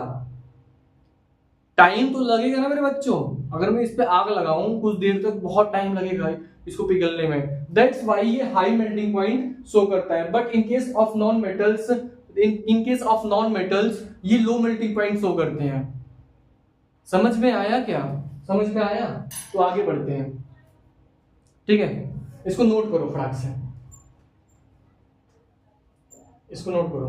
टाइम तो लगेगा ना मेरे बच्चों, अगर मैं इस पे आग लगाऊं कुछ देर तक बहुत टाइम लगेगा इसको पिघलने में। दैट्स वाई ये हाई मेल्टिंग पॉइंट शो करता है। But in case of non metals, in case of non metals ये लो मेल्टिंग पॉइंट शो करते हैं। समझ में आया क्या? समझ में आया? तो आगे बढ़ते हैं, ठीक है। इसको नोट करो फटाक से, इसको नोट करो।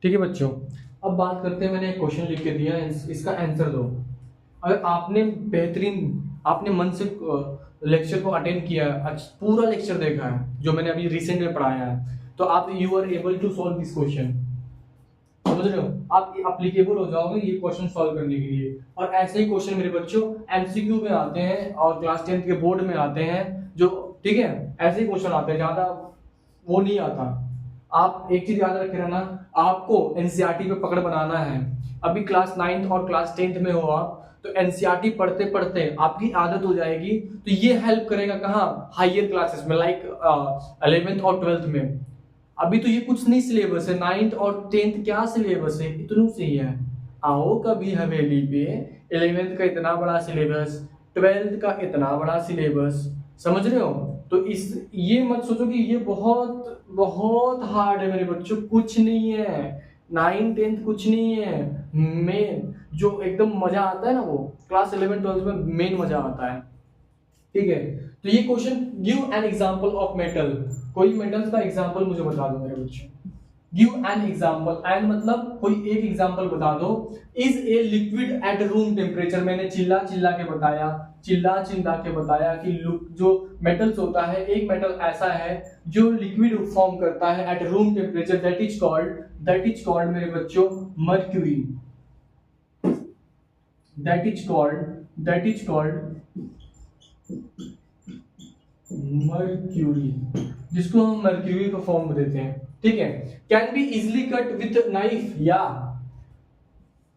ठीक है बच्चों, अब बात करते हैं, मैंने एक क्वेश्चन लिख के दिया है, इसका आंसर दो। अगर आपने आपने मन से लेक्चर को अटेंड किया है, पूरा लेक्चर देखा है जो मैंने अभी रिसेंट में पढ़ाया है, तो आप you are able to solve this question. समझ रहे हो? आप एप्लीकेबल हो जाओगे ये क्वेश्चन सॉल्व करने के लिए। और ऐसे ही क्वेश्चन मेरे बच्चों एमसीक्यू में आते हैं और क्लास 10 के बोर्ड में आते हैं, जो ठीक है ऐसे ही क्वेश्चन आते हैं, ज्यादा वो नहीं आता। आप एक चीज याद रखे रहना, आपको एनसीईआरटी पे पकड़ बनाना है। अभी क्लास 9th और क्लास 10th में हो आप, तो एनसीईआरटी पढ़ते पढ़ते आपकी आदत हो जाएगी, तो ये हेल्प करेगा कहाँ, हायर क्लासेस में, लाइक 11th और 12th में। अभी तो ये कुछ नहीं सिलेबस है, 9th और 10th क्या सिलेबस है, इतनू से ही है। आओ कभी हवेली पे, 11th का इतना बड़ा सिलेबस, 12th का इतना बड़ा सिलेबस, समझ रहे हो? तो इस ये मत सोचो कि ये बहुत बहुत हार्ड है मेरे बच्चों, कुछ नहीं है। 9th 10th कुछ नहीं है, मेन जो एकदम मजा आता है ना वो क्लास 11 12 में मेन मजा आता है, ठीक है। तो ये question, give an example of metal, कोई मेटल्स का एग्जांपल मुझे बता दो मेरे बच्चों। गिव एन एग्जांपल, एन मतलब कोई एक एग्जांपल बता दो। Is a liquid at room temperature, मैंने चिल्ला चिल्ला के बताया कि जो मेटल्स होता है, एक मेटल ऐसा है जो लिक्विड फॉर्म करता है at room temperature, that is called मेरे बच्चों mercury. That is called mercury, जिसको हम मर्क्यूरी का फॉर्म देते हैं, ठीक है। Can be easily cut with knife, या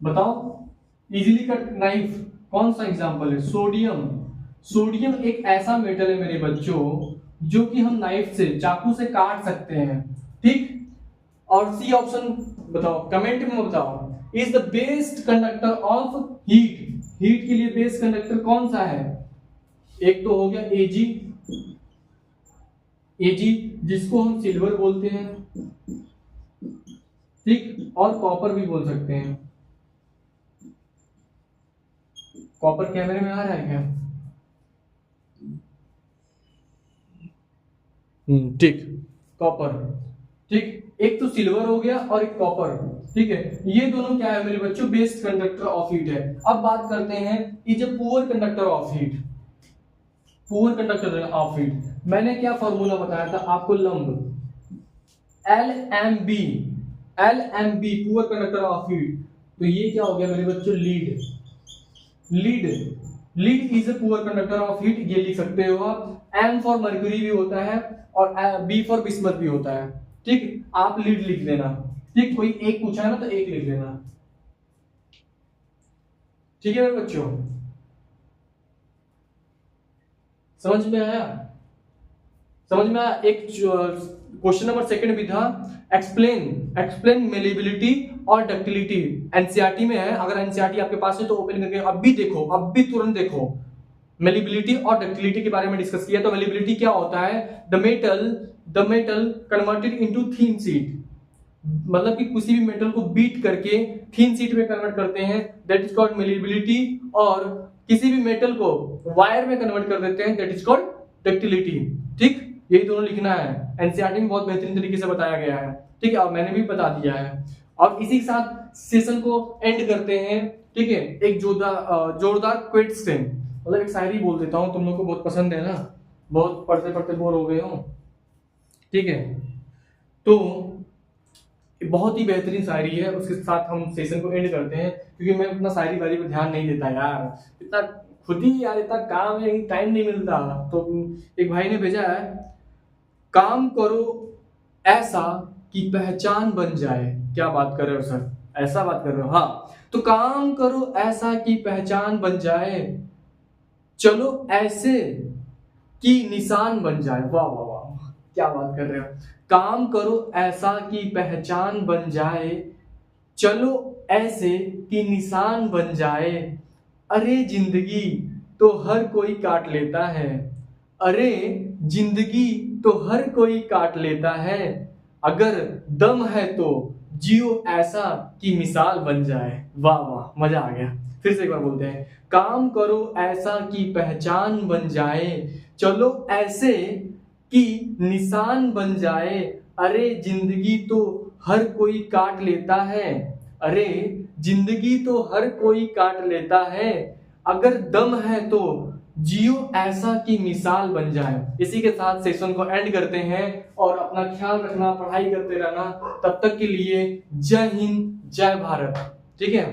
बताओ इजिली कट नाइफ कौन सा एग्जांपल है? सोडियम एक ऐसा मेटल है मेरे बच्चों जो कि हम नाइफ से, चाकू से काट सकते हैं, ठीक। और सी ऑप्शन बताओ, कमेंट में बताओ। Is the best conductor of heat के लिए बेस्ट कंडक्टर कौन सा है? एक तो हो गया एजी जिसको हम सिल्वर बोलते हैं, ठीक, और कॉपर भी बोल सकते हैं। कॉपर कैमरे में आ रहा है क्या? ठीक, कॉपर, ठीक। एक तो सिल्वर हो गया और एक कॉपर, ठीक है। ये दोनों क्या है मेरे बच्चों? बेस्ट कंडक्टर ऑफ हीट है। अब बात करते हैं कि जब पुअर कंडक्टर ऑफ हीट, मैंने क्या फॉर्मूला बताया था आपको? लंब, LMB, poor conductor of heat. तो ये क्या हो गया मेरे बच्चों? Lead is a poor conductor of heat, ये लिख सकते हो आप। M फॉर मर्क्यूरी भी होता है और B फॉर बिस्मथ भी होता है, ठीक। आप लीड लिख देना, ठीक। कोई एक पूछा है ना तो एक लिख देना, ठीक है मेरे बच्चों। समझ में आया? एक क्वेश्चन नंबर 2 भी था, एक्सप्लेन मेलेबिलिटी और डक्टिलिटी। एनसीईआरटी में है, अगर एनसीईआरटी आपके पास है तो ओपन करके अब भी तुरंत देखो। मेलेबिलिटी और डक्टिलिटी के बारे में डिस्कस किया। तो मेलेबिलिटी क्या होता है? The metal converted into thin sheet, मतलब कि किसी भी मेटल को बीट करके थिन शीट में कन्वर्ट करते हैं, दैट इज कॉल्ड मेलेबिलिटी। और किसी भी मेटल को वायर में कन्वर्ट कर देते हैं, दैट इज कॉल्ड डक्टिलिटी, ठीक। यही दोनों लिखना है, एनसीईआरटी में बहुत बेहतरीन तरीके से बताया गया है, ठीक है। और मैंने भी बता दिया है। और इसी के साथ सेशन को एंड करते हैं, ठीक है, एक जोरदार क्विट से, मतलब एक शायरी बोल देता हूं, तुम लोग को बहुत पसंद है ना, बहुत पढ़ते पढ़ते बोर हो गए हो, ठीक है। तो बहुत ही बेहतरीन शायरी है, उसके साथ हम सेशन को एंड करते हैं, क्योंकि मैं अपना शायरी वारी पे ध्यान नहीं देता यार, इतना खुद ही यार इतना काम है, टाइम नहीं मिलता। तो एक भाई ने भेजा है, काम करो ऐसा कि पहचान बन जाए। क्या बात कर रहे हो सर? ऐसा बात कर रहे हो? हाँ, तो काम करो ऐसा कि पहचान बन जाए, चलो ऐसे कि निशान बन जाए। वाह वाह वाह, क्या बात कर रहे हो। काम करो ऐसा कि पहचान बन जाए, चलो ऐसे कि निशान बन जाए। अरे जिंदगी तो हर कोई काट लेता है, अरे जिंदगी तो हर कोई काट लेता है। अगर दम है तो जियो ऐसा कि मिसाल बन जाए। वाह वाह, मजा आ गया। फिर से एक बार बोलते हैं, काम करो ऐसा कि पहचान बन जाए, चलो ऐसे कि निशान बन जाए। अरे जिंदगी तो हर कोई काट लेता है, अरे जिंदगी तो हर कोई काट लेता है। अगर दम है तो जियो ऐसा कि मिसाल बन जाए। इसी के साथ सेशन को एंड करते हैं और अपना ख्याल रखना, पढ़ाई करते रहना। तब तक के लिए जय हिंद, जय भारत। ठीक है।